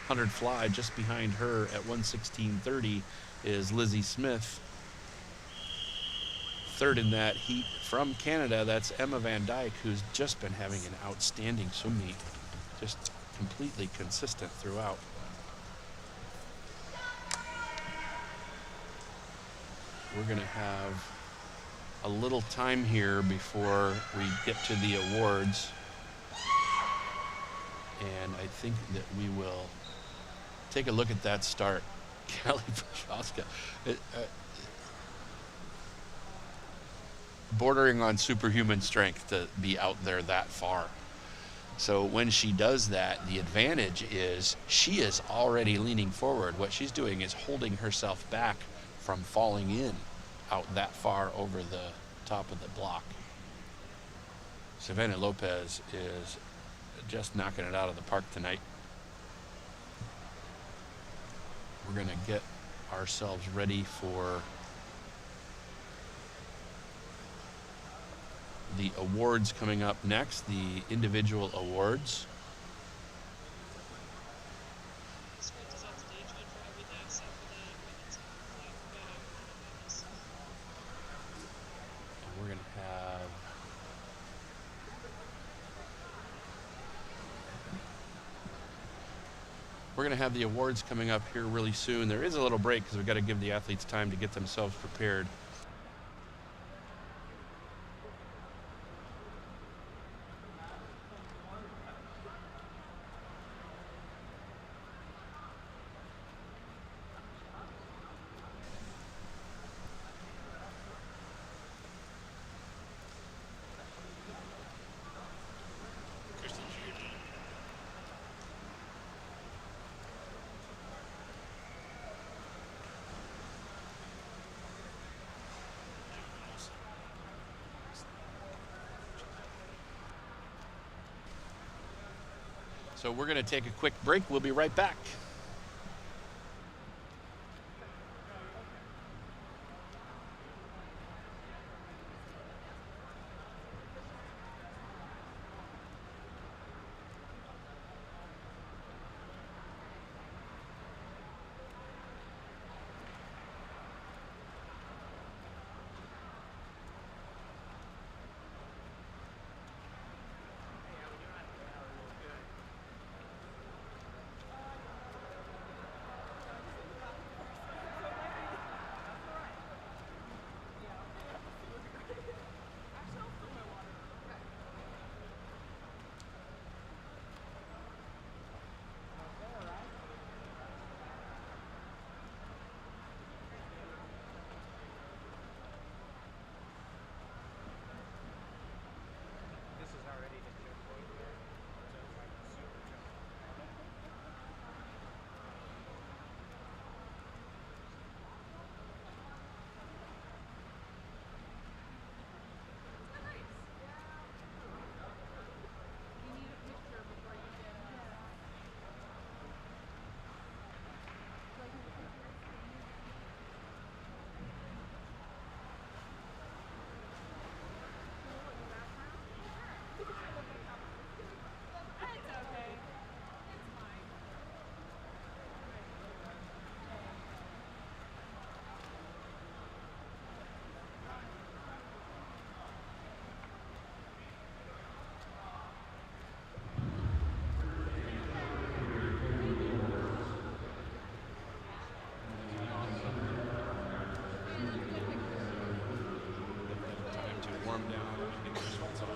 100 fly. Just behind her at 1:16.30 is Lizzie Smith. 3rd in that heat from Canada, that's Emma Van Dyke, who's just been having an outstanding swim meet. Just completely consistent throughout. We're going to have a little time here before we get to the awards. And I think that we will take a look at that start. Callie Pershoska. Bordering on superhuman strength to be out there that far. So when she does that, the advantage is she is already leaning forward. What she's doing is holding herself back from falling in out that far over the top of the block. Savannah Lopez is just knocking it out of the park tonight. We're going to get ourselves ready for the awards coming up next, the individual awards. And we're going to have the awards coming up here really soon. There is a little break because we've got to give the athletes time to get themselves prepared. So we're going to take a quick break. We'll be right back. Warm down and get their sweats on.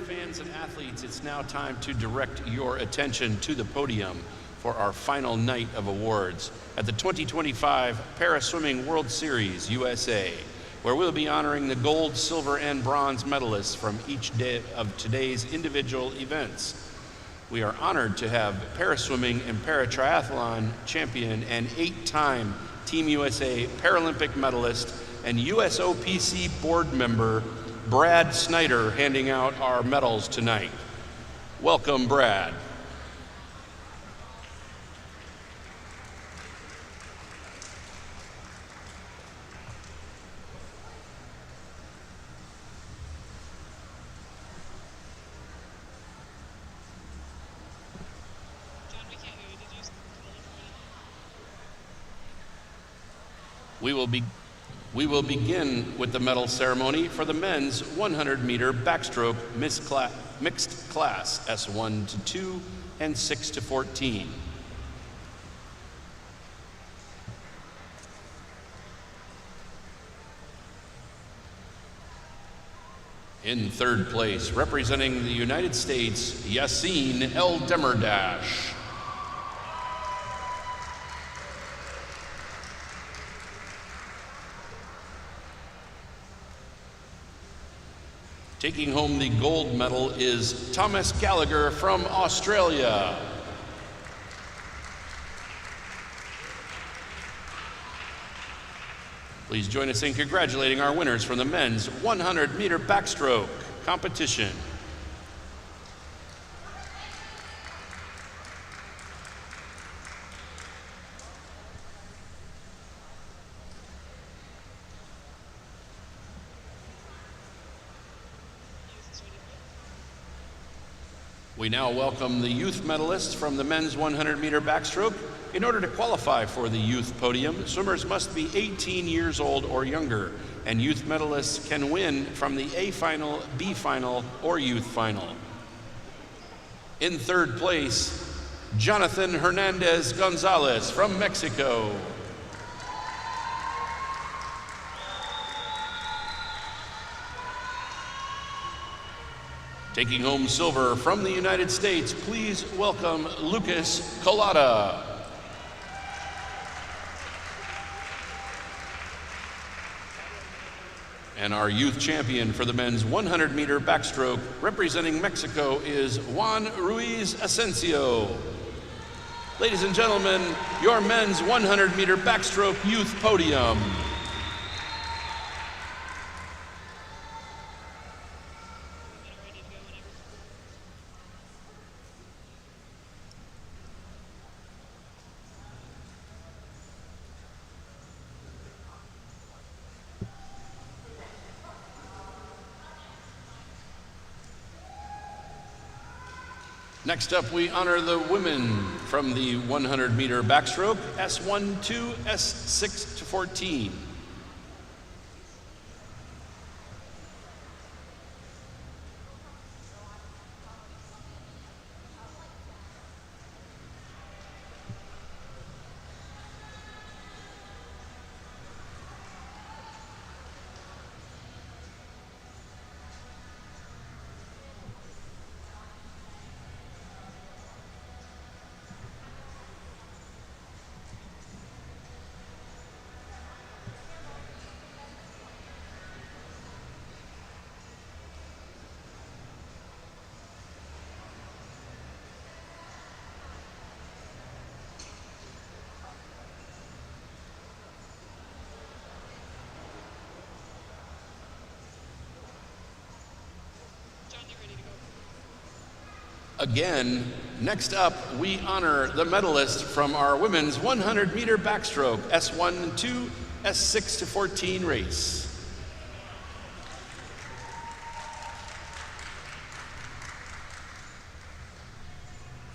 fans and athletes, it's now time to direct your attention to the podium for our final night of awards at the 2025 Paraswimming World Series USA, where we'll be honoring the gold, silver, and bronze medalists from each day of today's individual events. We are honored to have paraswimming and paratriathlon champion and 8-time Team USA Paralympic medalist and USOPC board member Brad Snyder handing out our medals tonight. Welcome, Brad. We will begin with the medal ceremony for the men's 100-meter backstroke mixed class S1 to 2 and 6 to 14. In third place, representing the United States, Yassine El Demirdash. Taking home the gold medal is Thomas Gallagher from Australia. Please join us in congratulating our winners from the men's 100-meter backstroke competition. We now welcome the youth medalists from the men's 100-meter backstroke. In order to qualify for the youth podium, swimmers must be 18 years old or younger, and youth medalists can win from the A final, B final, or youth final. In third place, Jonathan Hernandez Gonzalez from Mexico. Taking home silver from the United States, please welcome Lucas Collada. And our youth champion for the men's 100-meter backstroke, representing Mexico, is Juan Ruiz Asensio. Ladies and gentlemen, your men's 100-meter backstroke youth podium. Next up, we honor the women from the 100-meter backstroke, S1 to S6 to 14. Again, next up, we honor the medalist from our women's 100-meter backstroke, S1 to S6 to 14 race.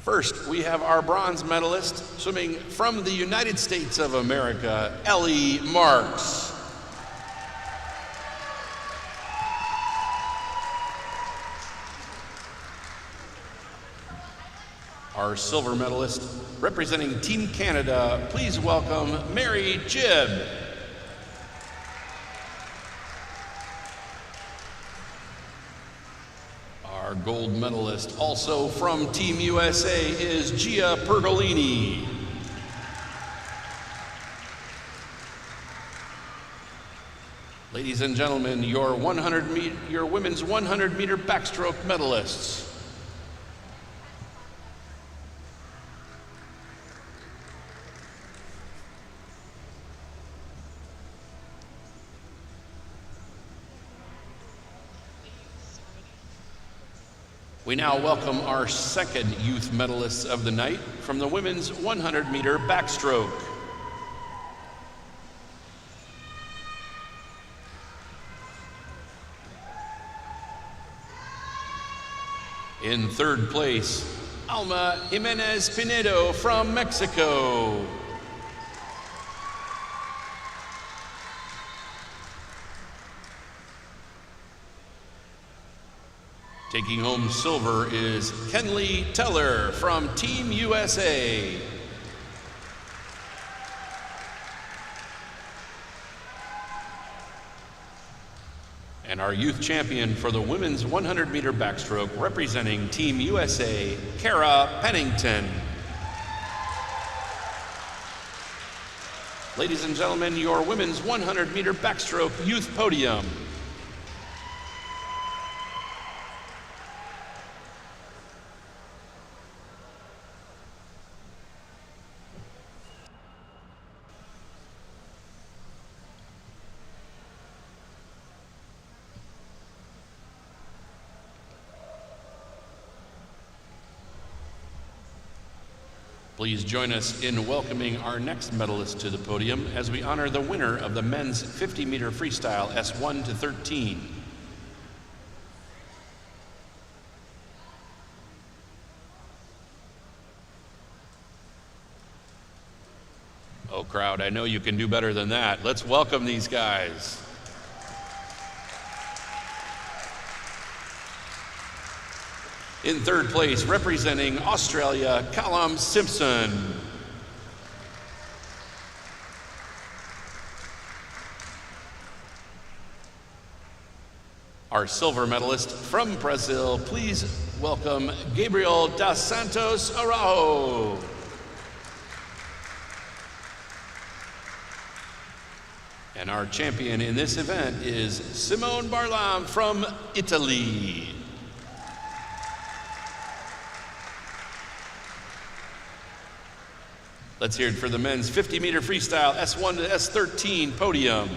First, we have our bronze medalist swimming from the United States of America, Ellie Marks. Our silver medalist, representing Team Canada, please welcome Mary Jibb. Our gold medalist, also from Team USA, is Gia Pergolini. Ladies and gentlemen, your women's 100-meter backstroke medalists. We now welcome our second youth medalists of the night from the women's 100-meter backstroke. In third place, Alma Jimenez Pinedo from Mexico. Taking home silver is Kenley Teller from Team USA. And our youth champion for the women's 100-meter backstroke, representing Team USA, Kara Pennington. Ladies and gentlemen, your women's 100-meter backstroke youth podium. Please join us in welcoming our next medalist to the podium as we honor the winner of the men's 50-meter freestyle S1 to 13. Oh, crowd, I know you can do better than that. Let's welcome these guys. In third place, representing Australia, Callum Simpson. Our silver medalist from Brazil, please welcome Gabriel dos Santos Araujo. And our champion in this event is Simone Barlam from Italy. Let's hear it for the men's 50-meter freestyle S1 to S13 podium.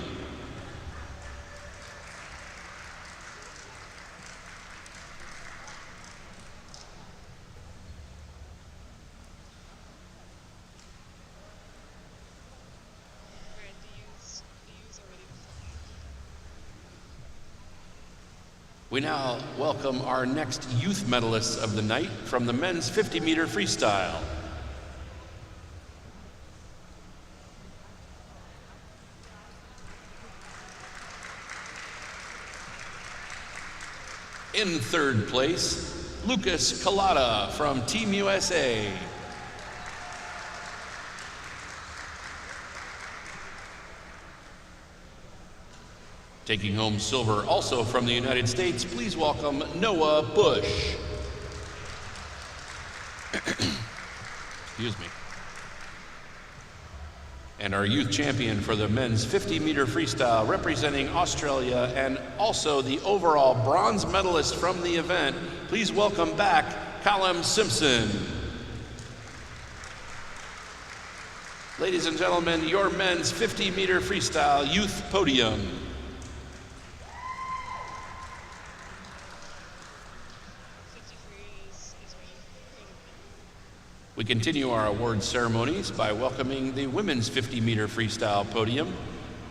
We now welcome our next youth medalists of the night from the men's 50-meter freestyle. In third place, Lucas Collada from Team USA. Taking home silver also from the United States, please welcome Noah Bush. Excuse me. And our youth champion for the men's 50-meter freestyle, representing Australia and also the overall bronze medalist from the event, please welcome back Callum Simpson. Ladies and gentlemen, your men's 50-meter freestyle youth podium. We continue our award ceremonies by welcoming the women's 50-meter freestyle podium,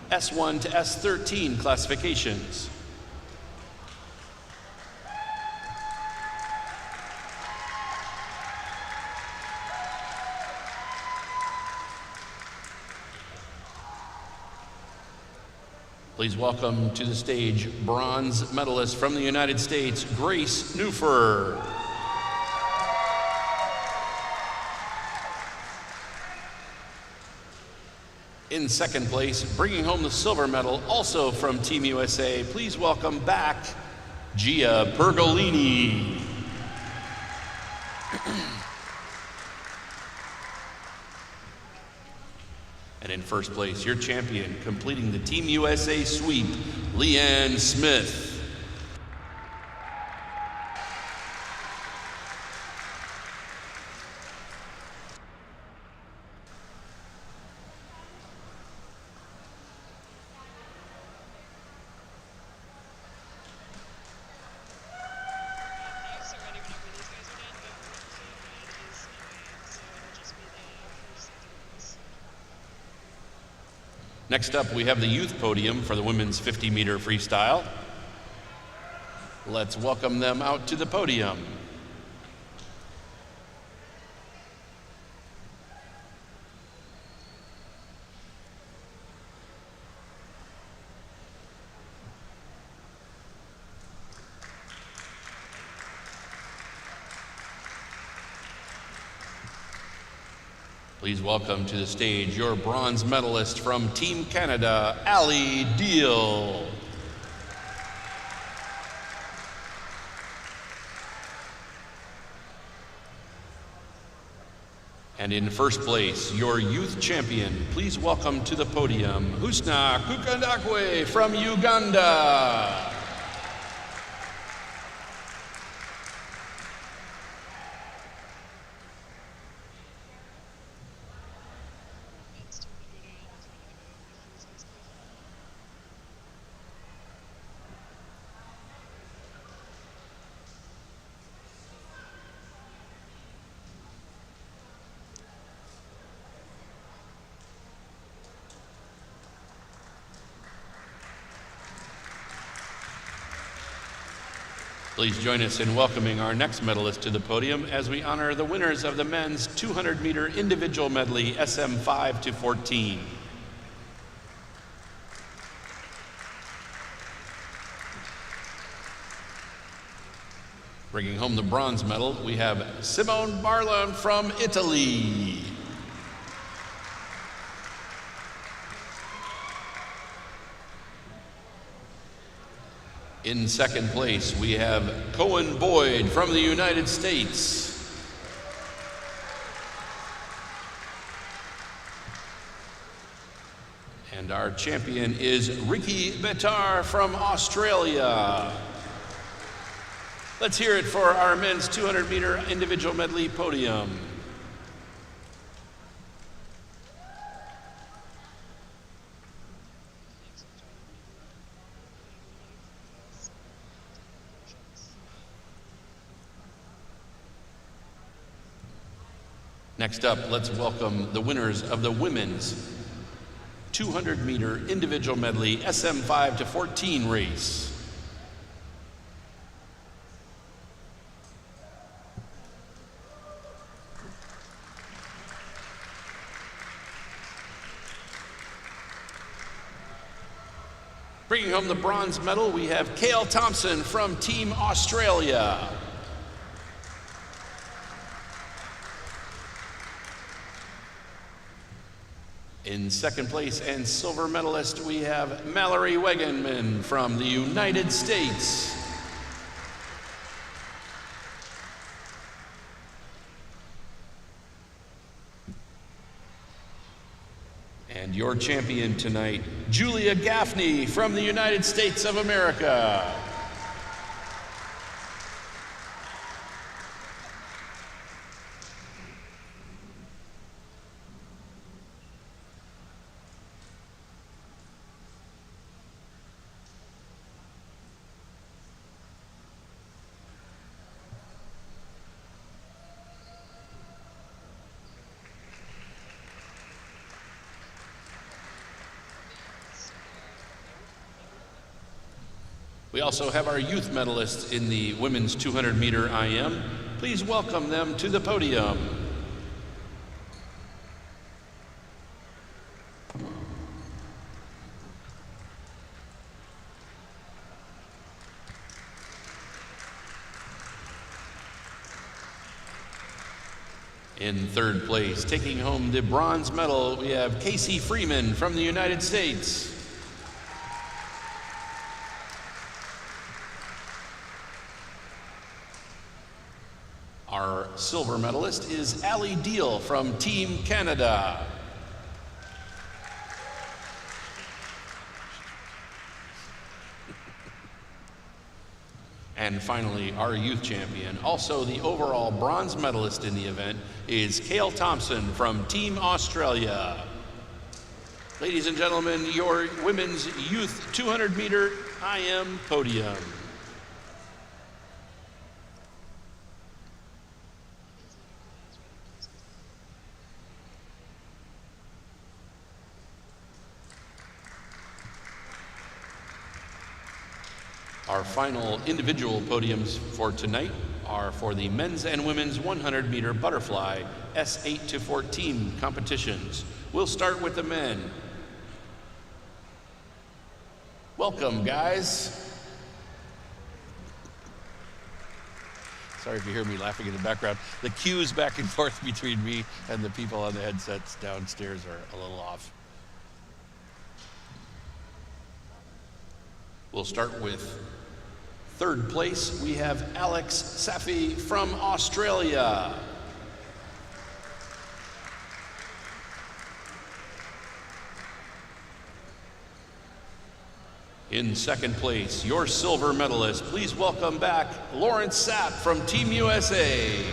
S1 to S13 classifications. Please welcome to the stage bronze medalist from the United States, Grace Newfer. In second place, bringing home the silver medal, also from Team USA, please welcome back Gia Pergolini. And in first place, your champion, completing the Team USA sweep, Leanne Smith. Next up, we have the youth podium for the women's 50-meter freestyle. Let's welcome them out to the podium. Please welcome to the stage your bronze medalist from Team Canada, Ali Deal. And in first place, your youth champion, please welcome to the podium, Husna Kukandakwe from Uganda. Please join us in welcoming our next medalist to the podium as we honor the winners of the men's 200-meter individual medley SM 5 to 14. Bringing home the bronze medal, we have Simone Barlon from Italy. In second place, we have Cohen Boyd from the United States. And our champion is Ricky Betar from Australia. Let's hear it for our men's 200-meter individual medley podium. Next up, let's welcome the winners of the women's 200-meter individual medley SM 5 to 14 race. Bringing home the bronze medal, we have Cale Thompson from Team Australia. In second place and silver medalist, we have Mallory Wegenman from the United States. And your champion tonight, Julia Gaffney from the United States of America. We also have our youth medalists in the women's 200-meter IM. Please welcome them to the podium. In third place, taking home the bronze medal, we have Casey Freeman from the United States. Our silver medalist is Ali Deal from Team Canada. And finally, our youth champion, also the overall bronze medalist in the event, is Cale Thompson from Team Australia. Ladies and gentlemen, your women's youth 200-meter IM podium. Our final individual podiums for tonight are for the men's and women's 100-meter butterfly S8 to 14 competitions. We'll start with the men. Welcome, guys. Sorry if you hear me laughing in the background. The cues back and forth between me and the people on the headsets downstairs are a little off. We'll start with third place. We have Alex Safi from Australia. In second place, your silver medalist, please welcome back Lawrence Sapp from Team USA.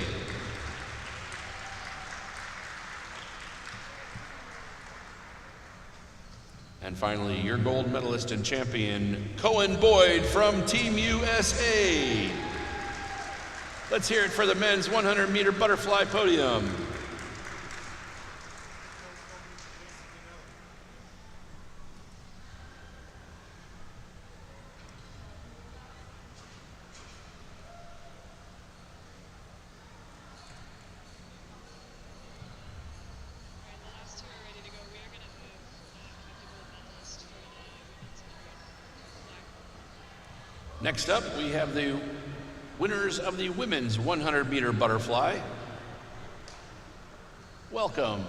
And finally, your gold medalist and champion, Cohen Boyd from Team USA. Let's hear it for the men's 100-meter butterfly podium. Next up, we have the winners of the women's 100-meter butterfly. Welcome.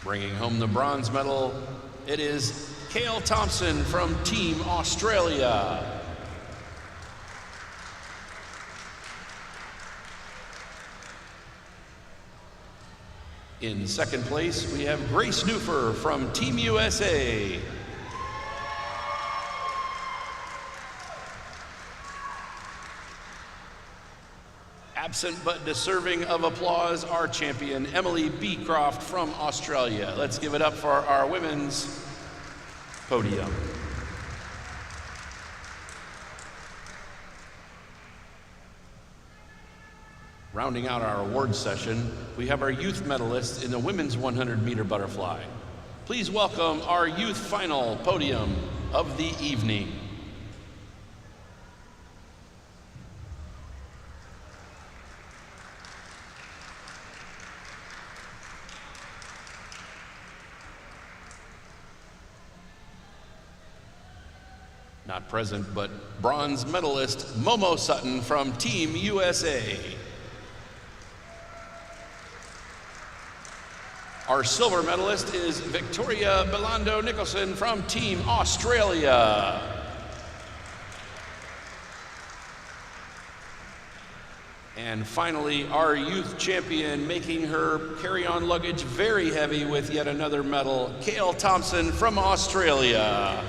Bringing home the bronze medal, it is Cale Thompson from Team Australia. In second place, we have Grace Newfer from Team USA. Absent but deserving of applause, our champion, Emily Beecroft from Australia. Let's give it up for our women's podium. Rounding out our awards session, we have our youth medalists in the women's 100-meter butterfly. Please welcome our youth final podium of the evening. Not present, but bronze medalist Momo Sutton from Team USA. Our silver medalist is Victoria Belando Nicholson from Team Australia. And finally, our youth champion, making her carry-on luggage very heavy with yet another medal, Cale Thompson from Australia.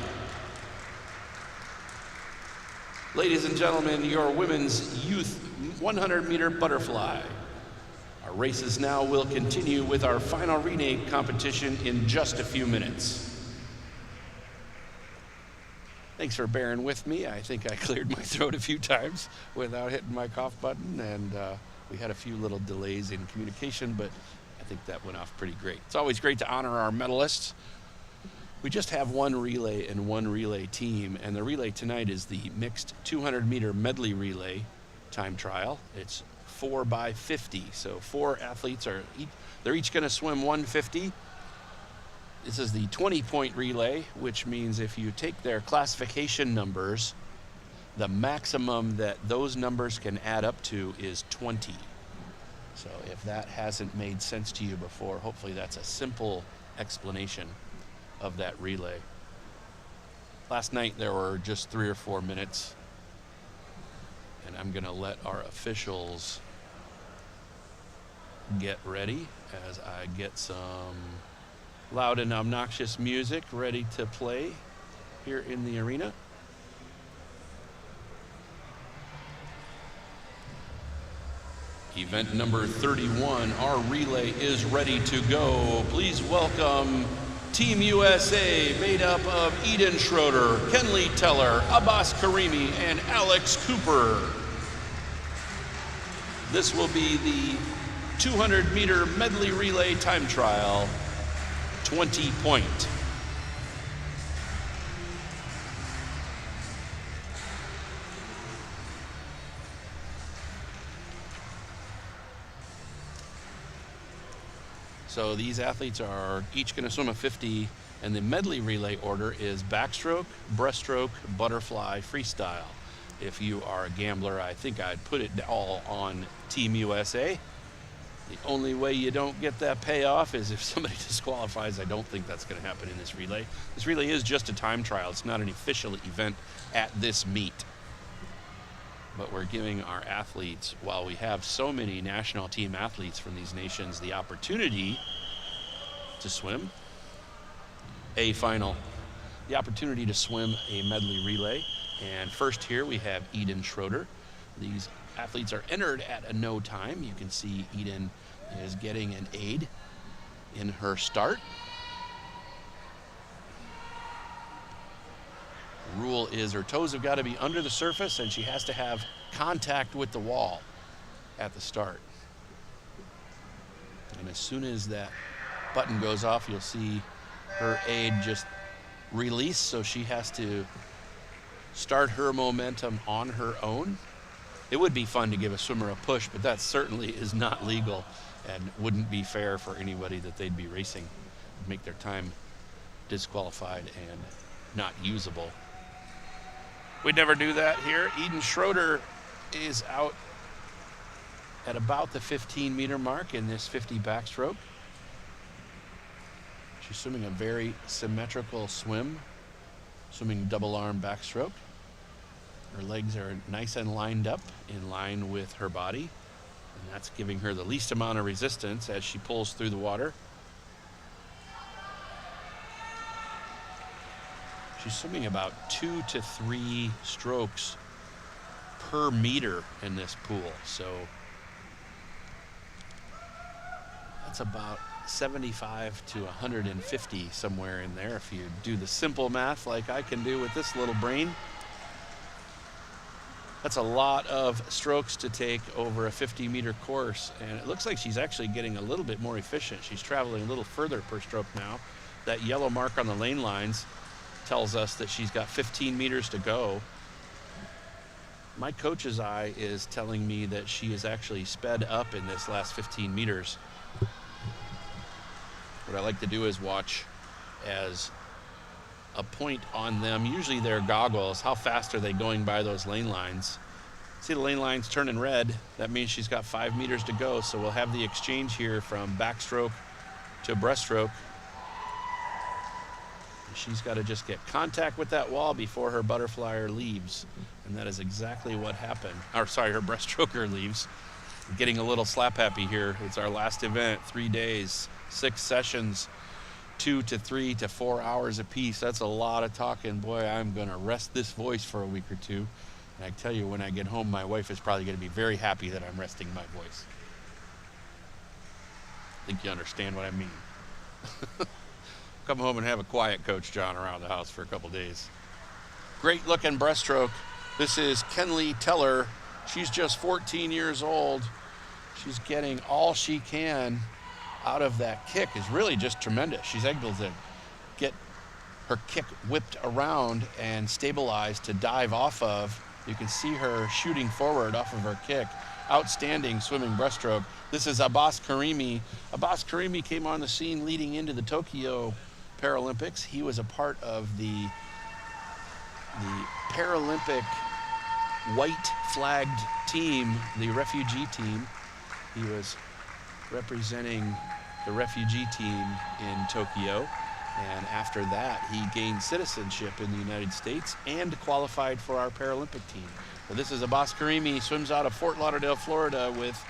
Ladies and gentlemen, your women's youth 100-meter butterfly. Our races now will continue with our final relay competition in just a few minutes. Thanks for bearing with me. I think I cleared my throat a few times without hitting my cough button, and we had a few little delays in communication, but I think that went off pretty great. It's always great to honor our medalists. We just have one relay and one relay team, and the relay tonight is the mixed 200-meter medley relay time trial. It's 4 by 50, so 4 athletes are they're each going to swim 150. This is the 20-point relay, which means if you take their classification numbers, the maximum that those numbers can add up to is 20. So if that hasn't made sense to you before, hopefully that's a simple explanation of that relay. Last night there were just 3 or 4 minutes, and I'm going to let our officials get ready as I get some loud and obnoxious music ready to play here in the arena. Event number 31, our relay is ready to go. Please welcome Team USA, made up of Eden Schroeder, Kenley Teller, Abbas Karimi, and Alex Cooper. This will be the 200-meter medley relay time trial, 20-point. So these athletes are each going to swim a 50, and the medley relay order is backstroke, breaststroke, butterfly, freestyle. If you are a gambler, I think I'd put it all on Team USA. The only way you don't get that payoff is if somebody disqualifies. I don't think that's going to happen in this relay. This relay is just a time trial. It's not an official event at this meet. But we're giving our athletes, while we have so many national team athletes from these nations, the opportunity to swim a final, the opportunity to swim a medley relay. And first here we have Eden Schroeder. These athletes are entered at a no time. You can see Eden is getting an aid in her start. Rule is her toes have got to be under the surface, and she has to have contact with the wall at the start. And as soon as that button goes off, you'll see her aid just release, so she has to start her momentum on her own. It would be fun to give a swimmer a push, but that certainly is not legal and wouldn't be fair for anybody that they'd be racing, make their time disqualified and not usable. We'd never do that here. Eden Schroeder is out at about the 15-meter mark in this 50 backstroke. She's swimming a very symmetrical swim, swimming double arm backstroke. Her legs are nice and lined up in line with her body, and that's giving her the least amount of resistance as she pulls through the water. She's swimming about 2 to 3 strokes per meter in this pool. So that's about 75 to 150 somewhere in there if you do the simple math like I can do with this little brain. That's a lot of strokes to take over a 50-meter course, and it looks like she's actually getting a little bit more efficient. She's traveling a little further per stroke now. That yellow mark on the lane lines tells us that she's got 15 meters to go. My coach's eye is telling me that she is actually sped up in this last 15 meters. What I like to do is watch as a point on them, usually their goggles, how fast are they going by those lane lines. See the lane lines turning red, that means she's got 5 meters to go, so we'll have the exchange here from backstroke to breaststroke. She's got to just get contact with that wall before her butterflyer leaves, and that is exactly what happened. Or sorry, her breaststroker leaves. Getting a little slap happy here. It's our last event, 3 days, 6 sessions, 2 to 3 to 4 hours apiece. That's a lot of talking. Boy, I'm going to rest this voice for a week or two. And I tell you, when I get home, my wife is probably going to be very happy that I'm resting my voice. I think you understand what I mean. Come home and have a quiet Coach John around the house for a couple days. Great looking breaststroke. This is Kenley Teller. She's just 14 years old. She's getting all she can out of that kick. Is really just tremendous. She's able to get her kick whipped around and stabilized to dive off of. You can see her shooting forward off of her kick. Outstanding swimming breaststroke. This is Abbas Karimi. Abbas Karimi came on the scene leading into the Tokyo Paralympics. He was a part of the Paralympic white flagged team, the refugee team. He was representing the refugee team in Tokyo. And after that, he gained citizenship in the United States and qualified for our Paralympic team. So this is Abbas Karimi, swims out of Fort Lauderdale, Florida, with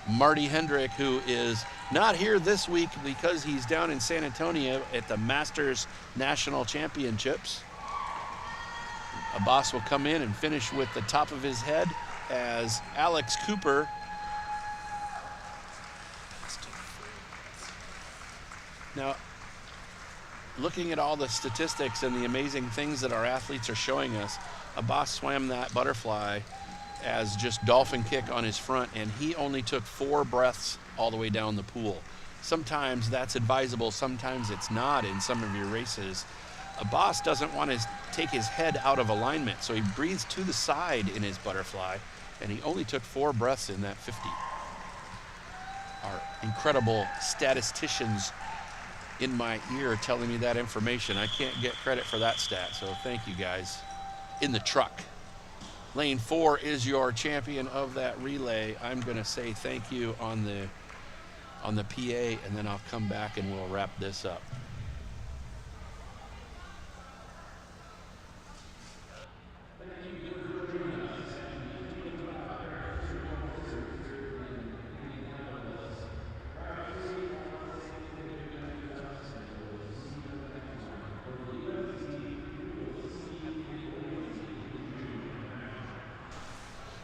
Marty Hendrick, who is not here this week because he's down in San Antonio at the Masters National Championships. Abbas will come in and finish with the top of his head as Alex Cooper now, looking at all the statistics and the amazing things that our athletes are showing us, Abbas swam that butterfly as just dolphin kick on his front, and he only took 4 breaths all the way down the pool. Sometimes that's advisable, sometimes it's not in some of your races. Abbas doesn't want to take his head out of alignment, so he breathes to the side in his butterfly, and he only took 4 breaths in that 50. Our incredible statisticians in my ear telling me that information. I can't get credit for that stat, so thank you guys. In the truck, lane 4 is your champion of that relay. I'm going to say thank you on the PA, and then I'll come back and we'll wrap this up.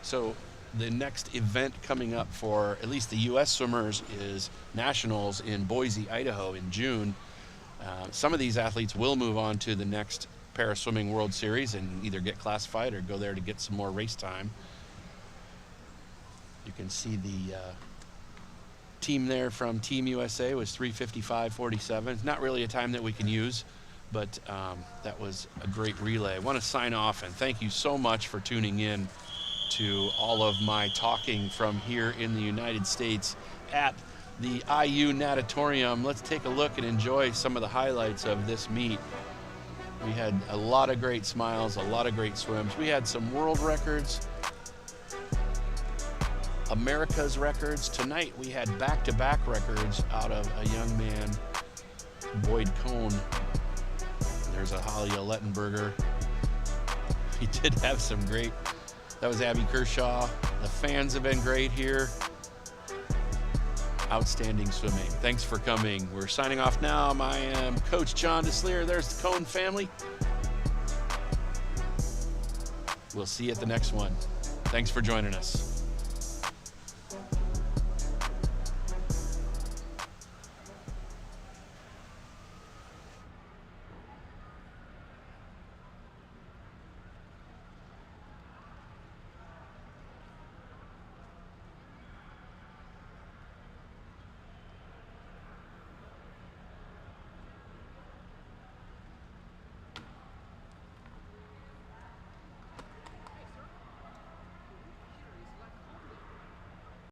So the next event coming up for at least the U.S. swimmers is Nationals in Boise, Idaho in June. Some of these athletes will move on to the next Paraswimming World Series and either get classified or go there to get some more race time. You can see the team there from Team USA was 3:55.47. It's not really a time that we can use, but that was a great relay. I want to sign off and thank you so much for tuning in to all of my talking from here in the United States at the IU Natatorium. Let's take a look and enjoy some of the highlights of this meet. We had a lot of great smiles, a lot of great swims. We had some world records, America's records. Tonight we had back-to-back records out of a young man, Boyd Cohn. There's a Halia Lettenberger. He did have some great. That was Abby Kershaw. The fans have been great here. Outstanding swimming. Thanks for coming. We're signing off now. I am Coach John DeSleer. There's the Cohn family. We'll see you at the next one. Thanks for joining us.